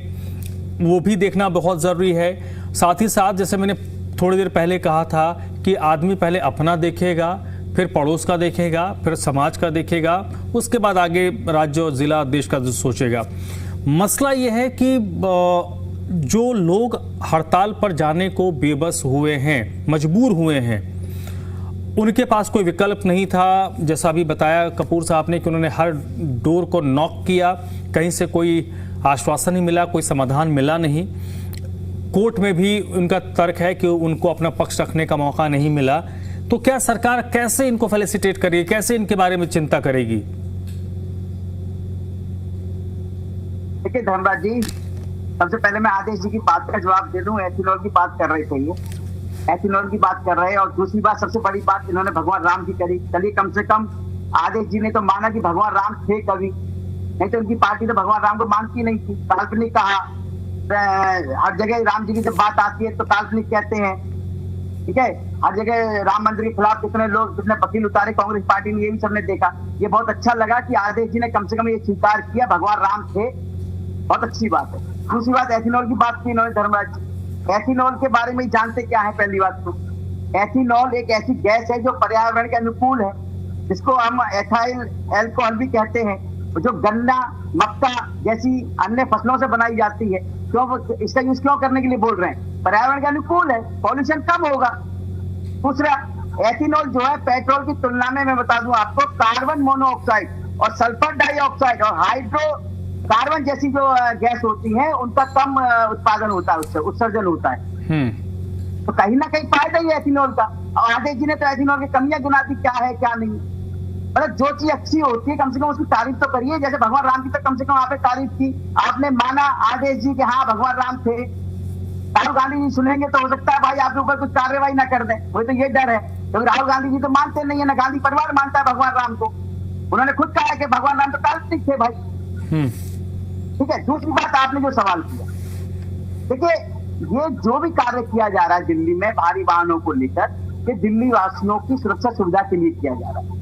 वो भी देखना बहुत ज़रूरी है। साथ ही साथ जैसे मैंने थोड़ी देर पहले कहा था कि आदमी पहले अपना देखेगा, फिर पड़ोस का देखेगा, फिर समाज का देखेगा, उसके बाद आगे राज्य और ज़िला देश का सोचेगा। मसला ये है कि जो लोग हड़ताल पर जाने को बेबस हुए हैं, मजबूर हुए हैं, उनके पास कोई विकल्प नहीं था। जैसा अभी बताया कपूर साहब ने कि उन्होंने हर डोर को नॉक किया, कहीं से कोई आश्वासन नहीं मिला, कोई समाधान मिला नहीं। कोर्ट में भी उनका तर्क है कि उनको अपना पक्ष रखने का मौका नहीं मिला। तो क्या सरकार कैसे इनको फेलिसिटेट करेगी, कैसे इनके बारे में चिंता करेगी? देखिए धर्मराज जी, सबसे पहले मैं आदेश जी की बात का जवाब दे दूं। एथेनॉल की बात कर रहे थे, ये एथेनॉल की बात कर रहे हैं। और दूसरी बात, सबसे बड़ी बात इन्होंने भगवान राम की करी। चलिए कम से कम आदेश जी ने तो माना कि भगवान राम थे कभी, नहीं तो उनकी पार्टी तो भगवान राम को मानती नहीं थी। काल्पनिक कहा, हर जगह राम जी की जब बात आती है तो काल्पनिक कहते हैं, ठीक है। हर जगह राम मंदिर के खिलाफ कितने लोग, कितने वकील उतारे कांग्रेस पार्टी ने, ये भी सबने देखा। ये बहुत अच्छा लगा कि आदेश जी ने कम से कम ये स्वीकार किया भगवान राम थे, बहुत अच्छी बात है। दूसरी बात, एथेनॉल की बात की इन्होंने धर्मराज जी। एथेनॉल के बारे में जानते क्या है? पहली बात तो एथेनॉल एक ऐसी गैस है जो पर्यावरण के अनुकूल है, जिसको हम एथाइल अल्कोहल भी कहते हैं, जो गन्ना, मक्का जैसी अन्य फसलों से बनाई जाती है। क्यों इसका यूज क्यों करने के लिए बोल रहे हैं? पर्यावरण के अनुकूल है, पॉल्यूशन कम होगा। दूसरा, एथेनॉल जो है पेट्रोल की तुलना में, मैं बता दूं आपको, कार्बन मोनोऑक्साइड और सल्फर डाइऑक्साइड और हाइड्रोकार्बन जैसी जो गैस होती है उनका कम उत्पादन होता है, उससे उत्सर्जन होता है। तो कहीं ना कहीं फायदा ही है एथेनॉल का। और आदेश जी ने तो एथेनॉल की कमियां गिना दी, क्या है क्या नहीं। मतलब जो चीज अच्छी होती है कम से कम उसकी तारीफ तो करिए। जैसे भगवान राम की तो कम से कम आपने तारीफ की, आपने माना आदेश जी के हाँ भगवान राम थे। राहुल गांधी जी सुनेंगे तो हो सकता है भाई आपके ऊपर कुछ कार्रवाई ना कर दें, वही तो ये डर है। क्योंकि राहुल गांधी जी तो मानते नहीं है, ना गांधी परिवार मानता है भगवान राम को। उन्होंने खुद कहा है कि भगवान राम तो काल्पनिक थे भाई, ठीक है। दूसरी बात, आपने जो सवाल किया, देखिए ये जो भी कार्य किया जा रहा है दिल्ली में भारी वाहनों को लेकर, ये दिल्ली वासियों की सुरक्षा सुविधा के लिए किया जा रहा है।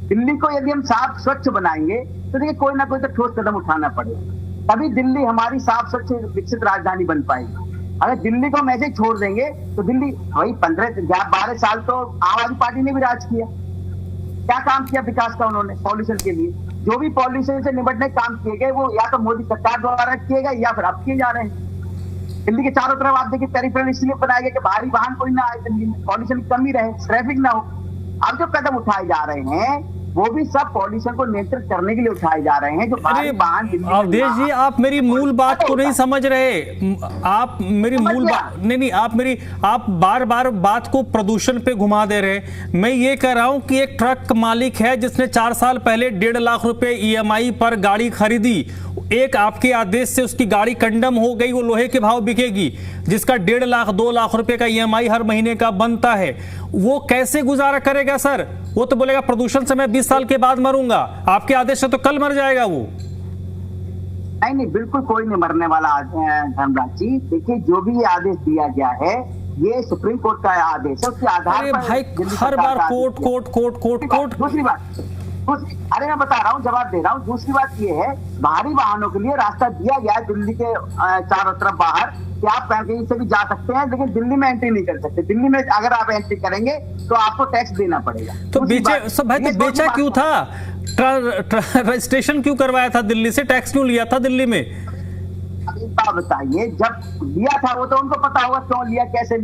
दिल्ली को यदि हम साफ स्वच्छ बनाएंगे तो देखिए कोई ना कोई तो ठोस कदम उठाना पड़ेगा, तभी दिल्ली हमारी साफ स्वच्छ विकसित राजधानी बन पाएगी। अगर दिल्ली को हम ऐसे ही छोड़ देंगे तो दिल्ली, वही 12 साल तो आम आदमी पार्टी ने भी राज किया। क्या काम किया विकास का उन्होंने? पॉल्यूशन के लिए जो भी पॉल्यूशन से निपटने काम किए गए वो या तो मोदी सरकार द्वारा किए गए या फिर अब किए जा रहे हैं। दिल्ली के चारों तरफ आप देखिए पेरिफेरल इसलिए बनाए गए कि भारी वाहन कोई ना आए दिल्ली में, पॉल्यूशन की कमी रहे, ट्रैफिक ना हो। अब जो कदम उठाए जा रहे हैं वो भी सब पॉल्यूशन को नियंत्रित करने के लिए उठाए जा रहे हैं। जो भारी वाहन, अवधेश जी आप मेरी मूल बात को नहीं समझ रहे। आप मेरी मूल बात नहीं, आप बार बार बात को प्रदूषण पे घुमा दे रहे। मैं ये कह रहा हूं कि एक ट्रक मालिक है जिसने 4 साल पहले 1.5 लाख रुपए EMI पर गाड़ी खरीदी, एक आपके आदेश से उसकी गाड़ी कंडम हो गई, वो लोहे के भाव बिकेगी। जिसका 1.5 लाख 2 लाख रुपए का EMI हर महीने का बनता है, वो कैसे गुजारा करेगा सर? वो तो बोलेगा प्रदूषण से मैं 20 साल के बाद मरूंगा, आपके आदेश से तो कल मर जाएगा वो। नहीं, बिल्कुल कोई नहीं मरने वाला धर्मराज जी। देखिए जो भी ये आदेश दिया गया है ये सुप्रीम कोर्ट का आदेश है, उसके आधार पर भाई हर बार कोर्ट। दूसरी बात, अरे मैं बता रहा हूँ, जवाब दे रहा हूँ। दूसरी बात ये है, भारी वाहनों के लिए रास्ता दिया गया है दिल्ली के चारों तरफ बाहर कि आप कहीं से भी जा सकते हैं, लेकिन दिल्ली में एंट्री नहीं कर सकते। दिल्ली में अगर आप एंट्री करेंगे तो आपको टैक्स देना पड़ेगा। तो बेचा क्यों था? रजिस्ट्रेशन क्यों करवाया था दिल्ली से? टैक्स क्यों लिया था दिल्ली में? बताइए, जब लिया था वो तो उनको पता होगा क्यों लिया, कैसे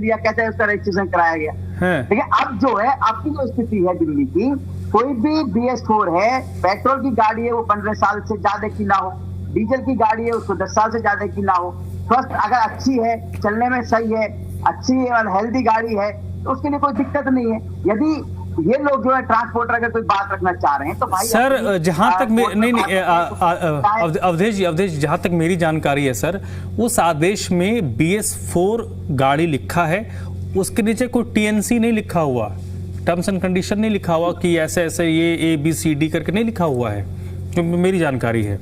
उसका रजिस्ट्रेशन कराया गया। लेकिन अब जो है, आपकी जो स्थिति है दिल्ली की, कोई भी BS4 है, पेट्रोल की गाड़ी है वो 15 साल से ज्यादा की ना हो, डीजल की गाड़ी है उसको 10 साल से ज्यादा की ना हो, स्वस्थ अगर अच्छी है, चलने में सही है, अच्छी और हेल्दी गाड़ी है तो उसके लिए कोई दिक्कत नहीं है। यदि ये लोग जो है ट्रांसपोर्टर अगर कोई बात रखना चाह रहे हैं तो भाई सर जहां तक नहीं अवधेश जी जहां तक मेरी जानकारी है सर, उस आदेश में BS4 गाड़ी लिखा है, उसके नीचे कोई TNC नहीं लिखा हुआ, टर्म्स एंड कंडीशन नहीं लिखा हुआ कि ऐसे ऐसे ये ABCD करके नहीं लिखा हुआ है, जो मेरी जानकारी है।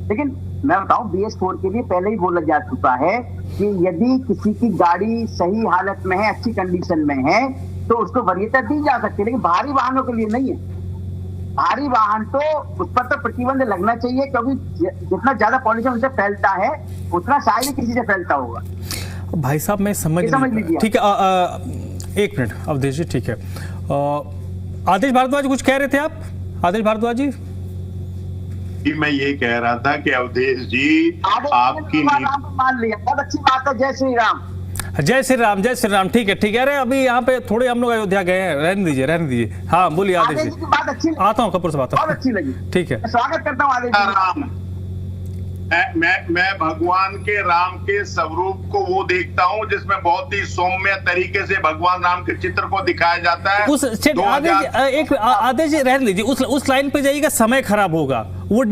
लेकिन मैं बताऊं BS4 के लिए पहले ही बोला जा चुका है कि यदि किसी की गाड़ी सही हालत में है, अच्छी कंडीशन में है, तो उसको वरीयता दी जा सकती है, लेकिन भारी वाहनों के लिए नहीं है। भारी वाहन तो उस पर तो प्रतिबंध लगना चाहिए, क्योंकि जितना ज्यादा पॉल्यूशन उनसे फैलता है उतना शायद ही किसी से फैलता होगा। भाई साहब मैं समझ लीजिए। ठीक है, एक मिनट अवधेश जी, ठीक है। आदेश भारद्वाज कुछ कह रहे थे आप? आदेश भारद्वाज जी कि मैं ये कह रहा था कि अवधेश जी आपकी मान लिया, बहुत अच्छी बात है। जय श्री राम। जय श्री राम, जय श्री राम। ठीक है ठीक है। अरे अभी यहाँ पे थोड़े हम लोग अयोध्या गए हैं, रहने दीजिए। हाँ बोलिए आदेश जी। बात अच्छी, आता हूँ कपूर से बात, बहुत अच्छी लगी। ठीक है, स्वागत करता हूँ आदेश जी। मैं भगवान के राम के स्वरूप को वो देखता हूँ जिसमें बहुत ही सौम्य तरीके से भगवान राम के चित्र को दिखाया जाता है। उस आदेश रहने दीजिए, उस लाइन पे जाइएगा, समय खराब होगा। वो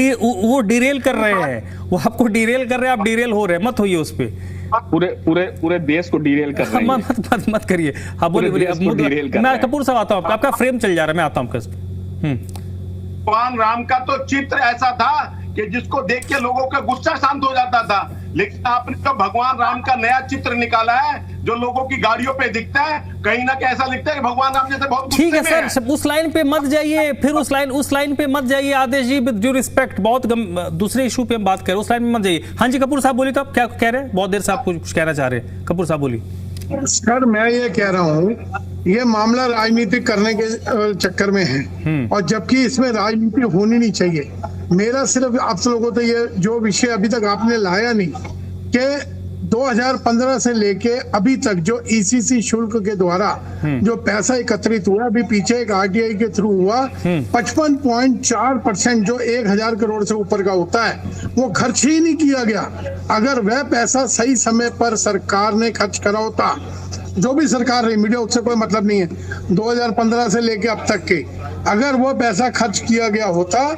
डिरेल कर रहे हैं, वो आपको डिरेल कर रहे हैं, आप डिरेल हो रहे हैं, मत होइए उस पे। पूरे देश को डिरेल कर रहे हैं। मत करिए। हाँ बोलिए। मैं कपूर साहब आता हूँ, आपका फ्रेम चल जा रहा है, मैं आता हूँ। भगवान राम का तो चित्र ऐसा था कि जिसको देख के लोगों का गुस्सा शांत हो जाता था, लेकिन आपने तो भगवान राम का नया चित्र निकाला है जो लोगों की गाड़ियों पे दिखता है, कहीं ना कहीं ऐसा लिखता है कि भगवान राम जैसे बहुत ठीक है सर, उस लाइन पे मत जाइए, फिर उस लाइन पे मत जाइए आदेश जी, विद ड्यू रिस्पेक्ट। बहुत दूसरे इशू पे हम बात कर रहे हैं, उस लाइन में मत जाइए। हाँ जी कपूर साहब बोलिए, तो आप क्या कह रहे हैं? बहुत देर से आप कुछ कहना चाह रहे हैं, कपूर साहब बोलिए। सर मैं ये कह रहा हूँ, ये मामला राजनीतिक करने के चक्कर में है, और जबकि इसमें राजनीति होनी नहीं चाहिए। मेरा सिर्फ आप लोगों को ये जो विषय अभी तक आपने लाया नहीं कि 2015 से लेके अभी तक जो ECC शुल्क के द्वारा जो पैसा एकत्रित हुआ, अभी पीछे एक RTI के थ्रू हुआ, 55.4% जो 1000 करोड़ से ऊपर का होता है वो खर्च ही नहीं किया गया। अगर वह पैसा सही समय पर सरकार ने खर्च करा होता, जो भी सरकार रही, मीडिया उससे कोई मतलब नहीं है, 2015 से लेके अब तक के, अगर वो पैसा खर्च किया गया होता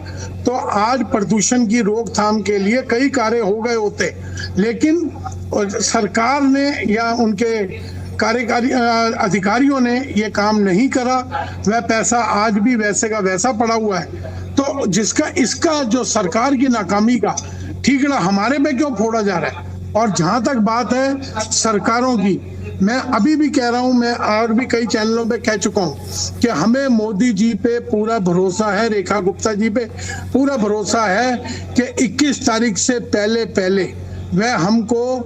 तो आज प्रदूषण की रोकथाम के लिए कई कार्य हो गए होते। लेकिन सरकार ने या उनके कार्यकारी अधिकारियों ने ये काम नहीं करा, वह पैसा आज भी वैसे का वैसा पड़ा हुआ है। तो इसका जो सरकार की नाकामी का ठीकरा हमारे पे क्यों फोड़ा जा रहा है? और जहां तक बात है सरकारों की, मैं अभी भी कह रहा हूं, मैं और भी कई चैनलों पे कह चुका हूं कि हमें मोदी जी पे पूरा भरोसा है, रेखा गुप्ता जी पे पूरा भरोसा है कि 21 तारीख से पहले वह हमको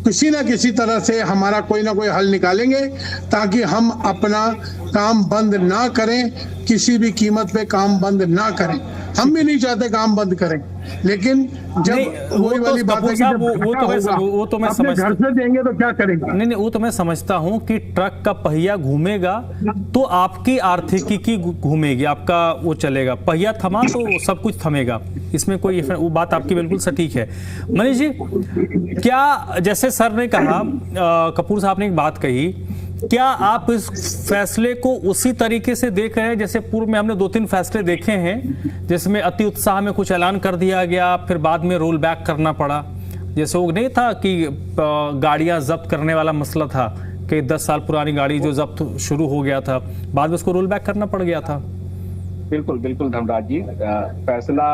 किसी ना किसी तरह से हमारा कोई ना कोई हल निकालेंगे, ताकि हम अपना काम बंद ना करें, किसी भी कीमत पे काम बंद ना करें। हम भी नहीं चाहते काम बंद करें, लेकिन जब वही वाली बात है कि जब वो तो मैं समझ, घर से देंगे तो क्या करेंगे? नहीं वो तो मैं समझता हूं कि ट्रक का पहिया घूमेगा तो आपकी आर्थिकी की घूमेगी, आपका वो चलेगा। पहिया थमा तो सब कुछ थमेगा, इसमें कोई वो बात आपकी बिल्कुल सटीक है। मनीष जी, क्या जैसे सर ने कहा, कपूर साहब ने एक बात कही, क्या आप इस फैसले को उसी तरीके से देख रहे हैं जैसे पूर्व में हमने 2-3 फैसले देखे हैं, जिसमें अति उत्साह में कुछ ऐलान कर दिया गया, फिर बाद में रोल बैक करना पड़ा? जैसे वो नहीं था कि गाड़ियां जब्त करने वाला मसला था कि 10 साल पुरानी गाड़ी जो जब्त शुरू हो गया था, बाद में उसको रोल बैक करना पड़ गया था। बिल्कुल धर्मराज जी, फैसला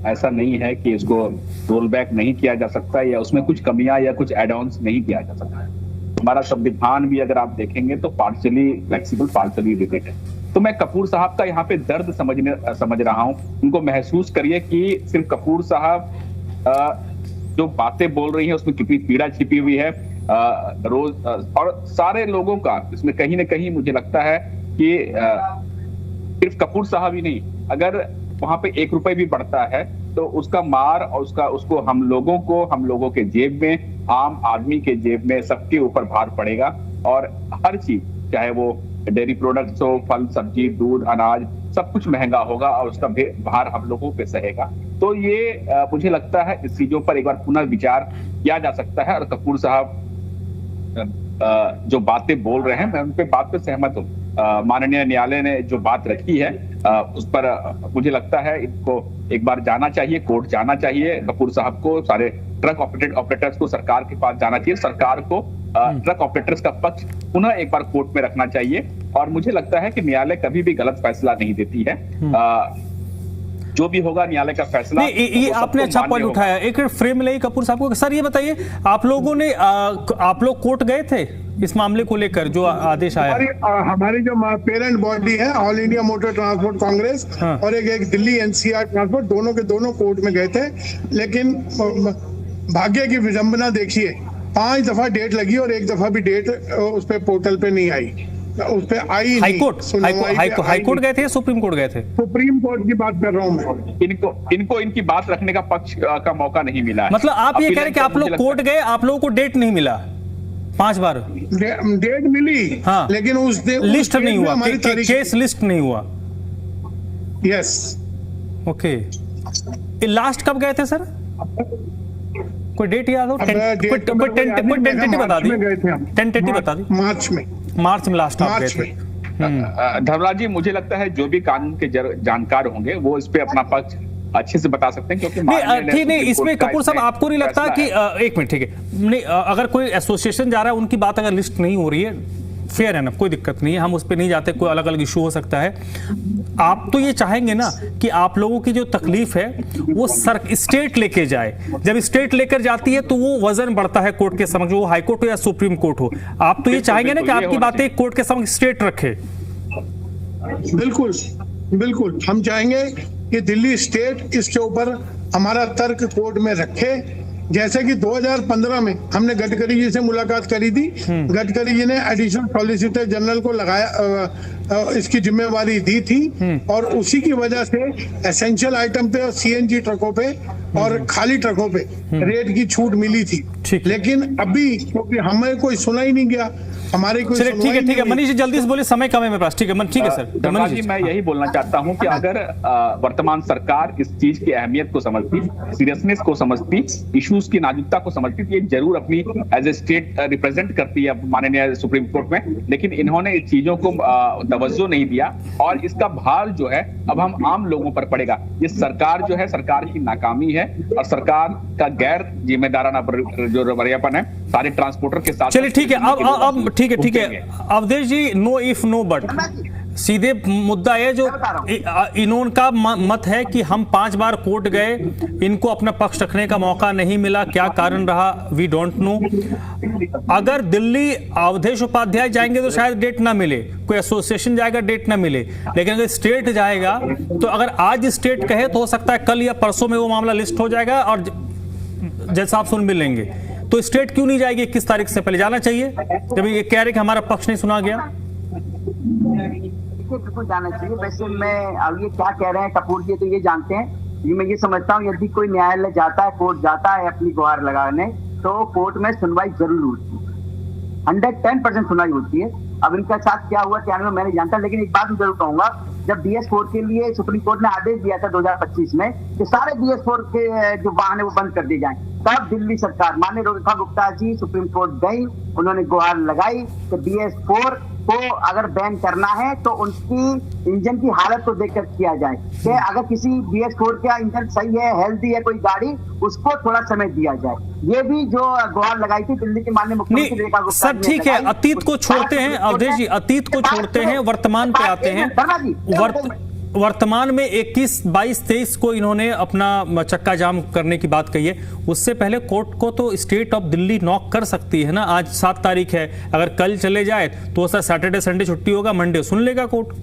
ऐसा नहीं है कि इसको रोल बैक नहीं किया जा सकता या उसमें कुछ कमियां या कुछ एड ऑन्स नहीं किया जा सकता। हमारा संविधान भी अगर आप देखेंगे तो पार्शियली फ्लेक्सिबल, पार्शियली रिजिड है। तो मैं कपूर साहब का यहाँ पे दर्द समझ रहा हूँ। उनको महसूस करिए कि सिर्फ कपूर साहब जो बातें बोल रही हैं उसमें कितनी पीड़ा छिपी हुई है रोज, और सारे लोगों का इसमें कहीं ना कहीं मुझे लगता है कि सिर्फ कपूर साहब ही नहीं, अगर वहां पे 1 रुपए भी बढ़ता है तो उसका मार और उसको हम लोगों के जेब में, आम आदमी के जेब में, सबके ऊपर भार पड़ेगा। और हर चीज, चाहे वो डेयरी प्रोडक्ट्स हो, फल सब्जी, दूध, अनाज, सब कुछ महंगा होगा और उसका भार हम लोगों पे सहेगा। तो ये मुझे लगता है इस चीजों पर एक बार पुनः विचार किया जा सकता है। और कपूर साहब जो बातें बोल रहे हैं मैं उन पे बात पे सहमत हूँ। माननीय न्यायालय ने जो बात रखी है उस पर मुझे लगता है इनको एक बार जाना चाहिए, कोर्ट जाना चाहिए, कपूर साहब को, सारे ट्रक ऑपरेटर्स को सरकार के पास जाना चाहिए, सरकार को ट्रक ऑपरेटर्स का पक्ष पुनः एक बार कोर्ट में रखना चाहिए। और मुझे लगता है कि न्यायालय कभी भी गलत फैसला नहीं देती है। जो भी होगा न्यायालय का फैसला। ये आपने अच्छा पॉइंट उठाया। एक फ्रेम ले कपूर साहब को। सर ये बताइए, आप लोग कोर्ट गए थे इस मामले को लेकर जो आदेश आया? हमारी जो पेरेंट बॉडी है all India motor transport Congress और एक दिल्ली एनसीआर ट्रांसपोर्ट, दोनों के दोनों कोर्ट में गए थे। लेकिन भाग्य की विडंबना देखिए, 5 दफा डेट लगी और 1 दफा भी डेट उस पे पोर्टल पे नहीं आई, उस पे आई। हाईकोर्ट गए थे या सुप्रीम कोर्ट गए थे? सुप्रीम कोर्ट की बात कर रहा हूँ मैं। इनको इनकी बात रखने का पक्ष का मौका नहीं मिला है। मतलब आप ये कह रहे हैं कि आप लोग कोर्ट गए, आप लोगों को डेट नहीं मिला? 5 बार डेट मिली, हाँ, लेकिन उस लिस्ट नहीं हुआ, केस लिस्ट नहीं हुआ। Yes, okay. लास्ट कब गए थे सर? कोई डेट याद हो? टेंटेटिव बता दी, टेंटेटिव बता दी। मार्च में लास्ट आप गए थे। धर्मराज जी, मुझे लगता है जो भी कानून के जानकार होंगे वो इस पे अपना पक्ष अच्छे से बता सकते हैं, क्योंकि ठीक नहीं, इसमें कपूर साहब आपको नहीं लगता कि एक मिनट, ठीक है, नहीं, अगर कोई एसोसिएशन जा रहा है, उनकी बात अगर लिस्ट नहीं हो रही है, फेयर है ना, कोई दिक्कत नहीं है, हम उस पर नहीं जाते, कोई अलग अलग इशू हो सकता है। आप तो ये चाहेंगे ना कि आप लोगों की जो तकलीफ है वो स्टेट लेके जाए। जब स्टेट लेकर जाती है तो वो वजन बढ़ता है कोर्ट के समक्ष, वो हाई कोर्ट हो या सुप्रीम कोर्ट हो। आप तो ये चाहेंगे ना कि आपकी बातें कोर्ट के समक्ष स्टेट रखे? बिल्कुल बिल्कुल, हम चाहेंगे कि दिल्ली स्टेट इसके ऊपर हमारा तर्क कोर्ट में रखे। जैसे कि 2015 में हमने गडकरी जी से मुलाकात करी थी, गडकरी जी ने एडिशनल सॉलिसिटर जनरल को लगाया, इसकी जिम्मेवारी दी थी, और उसी की वजह से एसेंशियल आइटम पे और सीएनजी ट्रकों पे और खाली ट्रकों पे रेट की छूट मिली थी। लेकिन अभी क्योंकि हमें कोई सुना ही नहीं गया, हमारे कोई ठीक है मनीष जी, जल्दी से बोलिए, समय कम है मेरे पास। ठीक है सर। धर्मराज जी, मैं यही बोलना चाहता हूं कि अगर वर्तमान सरकार इस चीज की अहमियत को समझती, सीरियसनेस को समझती, इश्यूज की नाजुकता को समझती, तो ये जरूर अपनी एज ए स्टेट रिप्रेजेंट करती है माननीय सुप्रीम कोर्ट में। लेकिन इन्होंने इस चीजों को तवज्जो नहीं दिया और इसका भार जो है अब हम आम लोगों पर पड़ेगा। ये सरकार जो है, सरकार की नाकामी है और सरकार का गैर जिम्मेदाराना जो रवैयापन है सारे ट्रांसपोर्टर के साथ। चलिए ठीक है, अब ठीक है अवधेश जी, नो इफ नो बट, सीधे मुद्दा है जो इनका मत है कि हम 5 बार कोर्ट गए, इनको अपना पक्ष रखने का मौका नहीं मिला, क्या कारण रहा वी डोंट नो। अगर दिल्ली अवधेश उपाध्याय जाएंगे तो शायद डेट ना मिले, कोई एसोसिएशन जाएगा डेट ना मिले, लेकिन अगर स्टेट जाएगा तो अगर आज स्टेट कहे तो हो सकता है कल या परसों में वो मामला लिस्ट हो जाएगा और जज साहब सुन भी लेंगे। तो स्टेट क्यों नहीं जाएगी 21 तारीख से पहले? जाना चाहिए जब ये कह रहे कि हमारा पक्ष नहीं सुना गया। बिल्कुल जाना चाहिए। वैसे मैं अब ये क्या कह रहे हैं कपूर जी तो ये जानते हैं, ये मैं ये समझता हूँ यदि कोई न्यायालय जाता है, कोर्ट जाता है अपनी गुहार लगाने, तो कोर्ट में सुनवाई जरूर होती है, 110% सुनवाई होती है। अब इनका साथ क्या हुआ क्या नहीं मैं नहीं जानता, लेकिन एक बात मैं जरूर कहूंगा, जब BS4 के लिए सुप्रीम कोर्ट ने आदेश दिया था 2025 में कि सारे BS4 के जो वाहन है वो बंद कर दिए जाएं, तब दिल्ली सरकार माननीय रेखा गुप्ता जी सुप्रीम कोर्ट गई, उन्होंने गुहार लगाई कि BS4 को अगर बैन करना है तो उनकी इंजन की हालत को देखकर किया जाए, कि अगर किसी BS4 का इंजन सही है, हेल्दी है कोई गाड़ी, उसको थोड़ा समय दिया जाए। ये भी जो गुहार लगाई थी दिल्ली के माननीय मुख्यमंत्री रेखा गुप्ता जी। ठीक है, अतीत को छोड़ते हैं अवधेश जी, अतीत को छोड़ते हैं, वर्तमान पे आते हैं। वर्तमान में 21, 22, 23 को इन्होंने अपना चक्का जाम करने की बात कही है। उससे पहले कोर्ट को तो स्टेट ऑफ दिल्ली नॉक कर सकती है ना। आज 7 तारीख है, अगर कल चले जाए तो सैटरडे संडे छुट्टी होगा, मंडे सुन लेगा कोर्ट।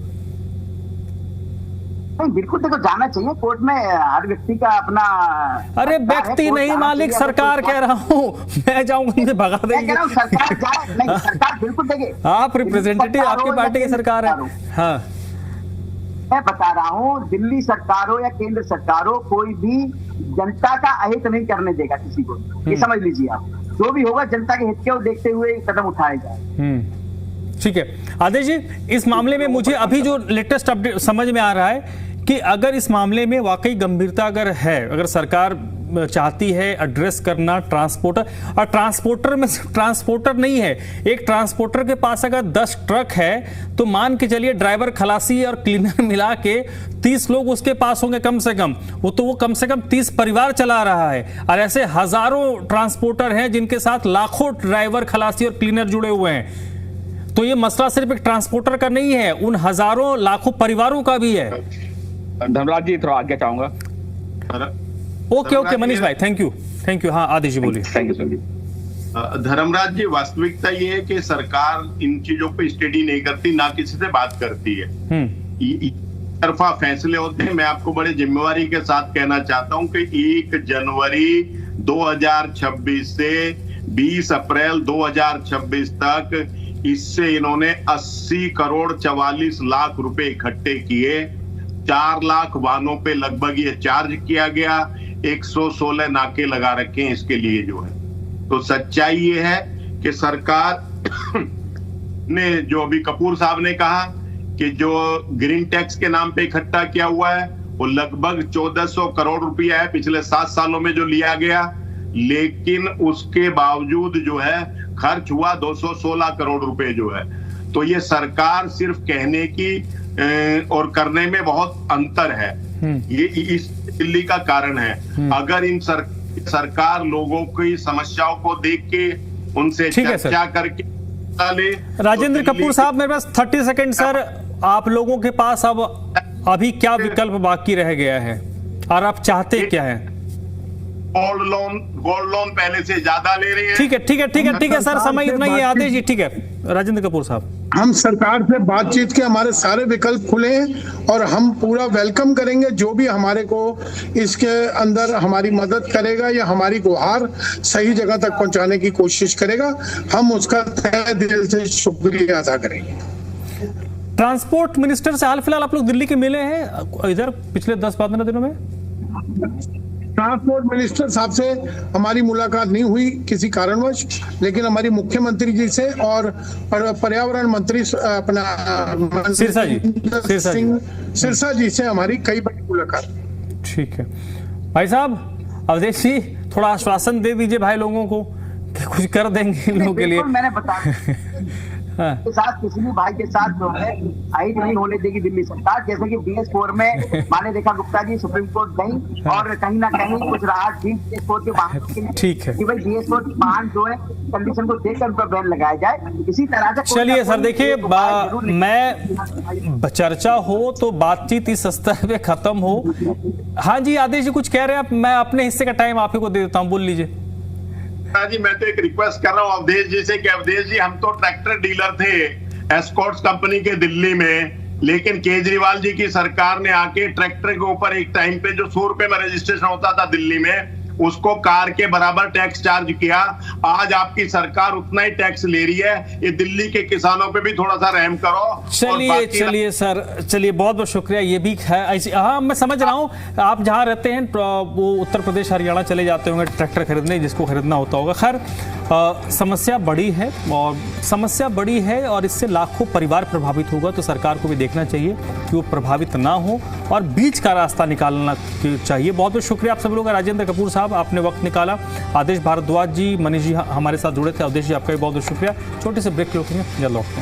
बिल्कुल, देखो जाना चाहिए कोर्ट में, हर व्यक्ति का अपना। अरे व्यक्ति नहीं मालिक, सरकार कह रहा हूँ, मैं जाऊंगा मुझे भगा देंगे। सरकार जाए, नहीं सरकार बिल्कुल देंगे, आप रिप्रेजेंटेटिव, आपकी पार्टी की सरकार है। हाँ, मैं बता रहा हूँ, दिल्ली सरकार हो या केंद्र सरकार हो, कोई भी जनता का अहित नहीं करने देगा किसी को, ये समझ लीजिए आप। जो भी होगा जनता के हित को देखते हुए कदम उठाया जाए। ठीक है आदेश जी, इस मामले में मुझे अभी जो लेटेस्ट अपडेट समझ में आ रहा है कि अगर इस मामले में वाकई गंभीरता अगर है, अगर सरकार चाहती है एड्रेस करना ट्रांसपोर्टर, और ट्रांसपोर्टर में ट्रांसपोर्टर नहीं है, एक ट्रांसपोर्टर के पास अगर 10 ट्रक है तो मान के चलिए ड्राइवर, खलासी और क्लीनर मिला के 30 लोग उसके पास होंगे कम से कम। वो कम से कम 30 परिवार चला रहा है, और ऐसे हजारों ट्रांसपोर्टर हैं जिनके साथ लाखों ड्राइवर, खलासी और क्लीनर जुड़े हुए हैं। तो ये मसला सिर्फ एक ट्रांसपोर्टर का नहीं है, उन हजारों लाखों परिवारों का भी है। धर्मराज जी थोड़ा आगे चाहूंगा। ओके मनीष भाई, थैंक यू। हाँ आदिश जी बोलिए। Thank you sir. Dharmraj ji, वास्तविकता ये है कि सरकार इन चीजों पे स्टडी नहीं करती, ना किसी से बात करती है। तरफा फैसले होते हैं। मैं आपको बड़े जिम्मेवारी के साथ कहना चाहता हूं कि 1 जनवरी 2026 से 20 अप्रैल 2026 तक इससे इन्होंने 80 करोड़ 44 लाख रुपए इकट्ठे किए। 4 लाख वाहनों पे लगभग ये चार्ज किया गया। 116 नाके लगा रखे हैं इसके लिए जो है। तो सच्चाई ये है कि सरकार ने, जो अभी कपूर साहब ने कहा कि जो ग्रीन टैक्स के नाम पे इकट्ठा किया हुआ है वो लगभग 1400 करोड़ रुपया है पिछले 7 सालों में जो लिया गया, लेकिन उसके बावजूद जो है खर्च हुआ 216 करोड़ रुपए जो है। तो ये सरकार सिर्फ कहने की और करने में बहुत अंतर है। ये इस दिल्ली का कारण है। अगर इन सरकार लोगों की समस्याओं को देख के उनसे चर्चा करके ले। राजेंद्र कपूर साहब, मेरे पास 30 सेकंड सर। आप लोगों के पास अब अभी क्या विकल्प बाकी रह गया है और आप चाहते क्या है? गोल्ड लोन पहले से ज्यादा ले रहे हैं। ठीक है सर, समय इतना ही है। आदेश जी, ठीक है। राजेंद्र कपूर साहब, हम सरकार से बातचीत के हमारे सारे विकल्प खुले हैं और हम पूरा वेलकम करेंगे जो भी हमारे को इसके अंदर हमारी मदद करेगा या हमारी गुहार सही जगह तक पहुंचाने की कोशिश करेगा, हम उसका तहे दिल से शुक्रिया अदा करेंगे। ट्रांसपोर्ट मिनिस्टर से हाल फिलहाल आप लोग दिल्ली के मिले हैं इधर पिछले 10-15 दिनों में? ट्रांसपोर्ट मिनिस्टर साहब से हमारी मुलाकात नहीं हुई किसी कारणवश, लेकिन हमारी मुख्यमंत्री जी से और पर्यावरण मंत्री अपना सिरसा जी से हमारी कई बार मुलाकात। ठीक है भाई साहब, अवधेश जी थोड़ा आश्वासन दे दीजिए भाई लोगों को कि कुछ कर देंगे इन लोगों के लिए। मैंने बताया के साथ किसी भी भाई के साथ जो है आई नहीं होने देगी दिल्ली सरकार। जैसे कि BS4 में माने रेखा गुप्ता जी सुप्रीम कोर्ट गई और कहीं ना कहीं कुछ राहत थी BS4 के वाहनों के लिए। ठीक है कि भाई BS4 वाहन जो है कंडीशन को देखकर उन पर बैन लगाया जाए। इसी तरह से चलिए सर, देखिए मैं चर्चा हो तो बातचीत इस स्तर पे खत्म हो। हाँ जी आदेश जी कुछ कह रहे हैं आप? मैं अपने हिस्से का टाइम आप ही को दे देता हूँ, बोल लीजिए। जी मैं तो एक रिक्वेस्ट कर रहा हूँ अवधेश जी से कि अवधेश जी, हम तो ट्रैक्टर डीलर थे एस्कॉर्ट्स कंपनी के दिल्ली में, लेकिन केजरीवाल जी की सरकार ने आके ट्रैक्टर के ऊपर एक टाइम पे जो 100 रुपए में रजिस्ट्रेशन होता था दिल्ली में, उसको कार के बराबर टैक्स चार्ज किया। आज आपकी सरकार उतना ही टैक्स ले रही है। ये दिल्ली के किसानों पे भी थोड़ा सा रहम करो। चलिए सर, चलिए बहुत बहुत शुक्रिया। ये भी है ऐसी, हाँ मैं समझ रहा हूँ आप जहाँ रहते हैं वो उत्तर प्रदेश हरियाणा चले जाते होंगे ट्रैक्टर खरीदने, जिसको खरीदना होता होगा। खैर समस्या बड़ी है और इससे लाखों परिवार प्रभावित होगा। तो सरकार को भी देखना चाहिए कि वो प्रभावित ना हो और बीच का रास्ता निकालना चाहिए। बहुत बहुत शुक्रिया आप सब लोगों का। राजेंद्र कपूर साहब आपने वक्त निकाला, आदेश भारद्वाज जी, मनीष जी हमारे साथ जुड़े थे। अवधेश जी आपका भी बहुत बहुत शुक्रिया। छोटे से ब्रेक के लिए जल्द लौटते हैं।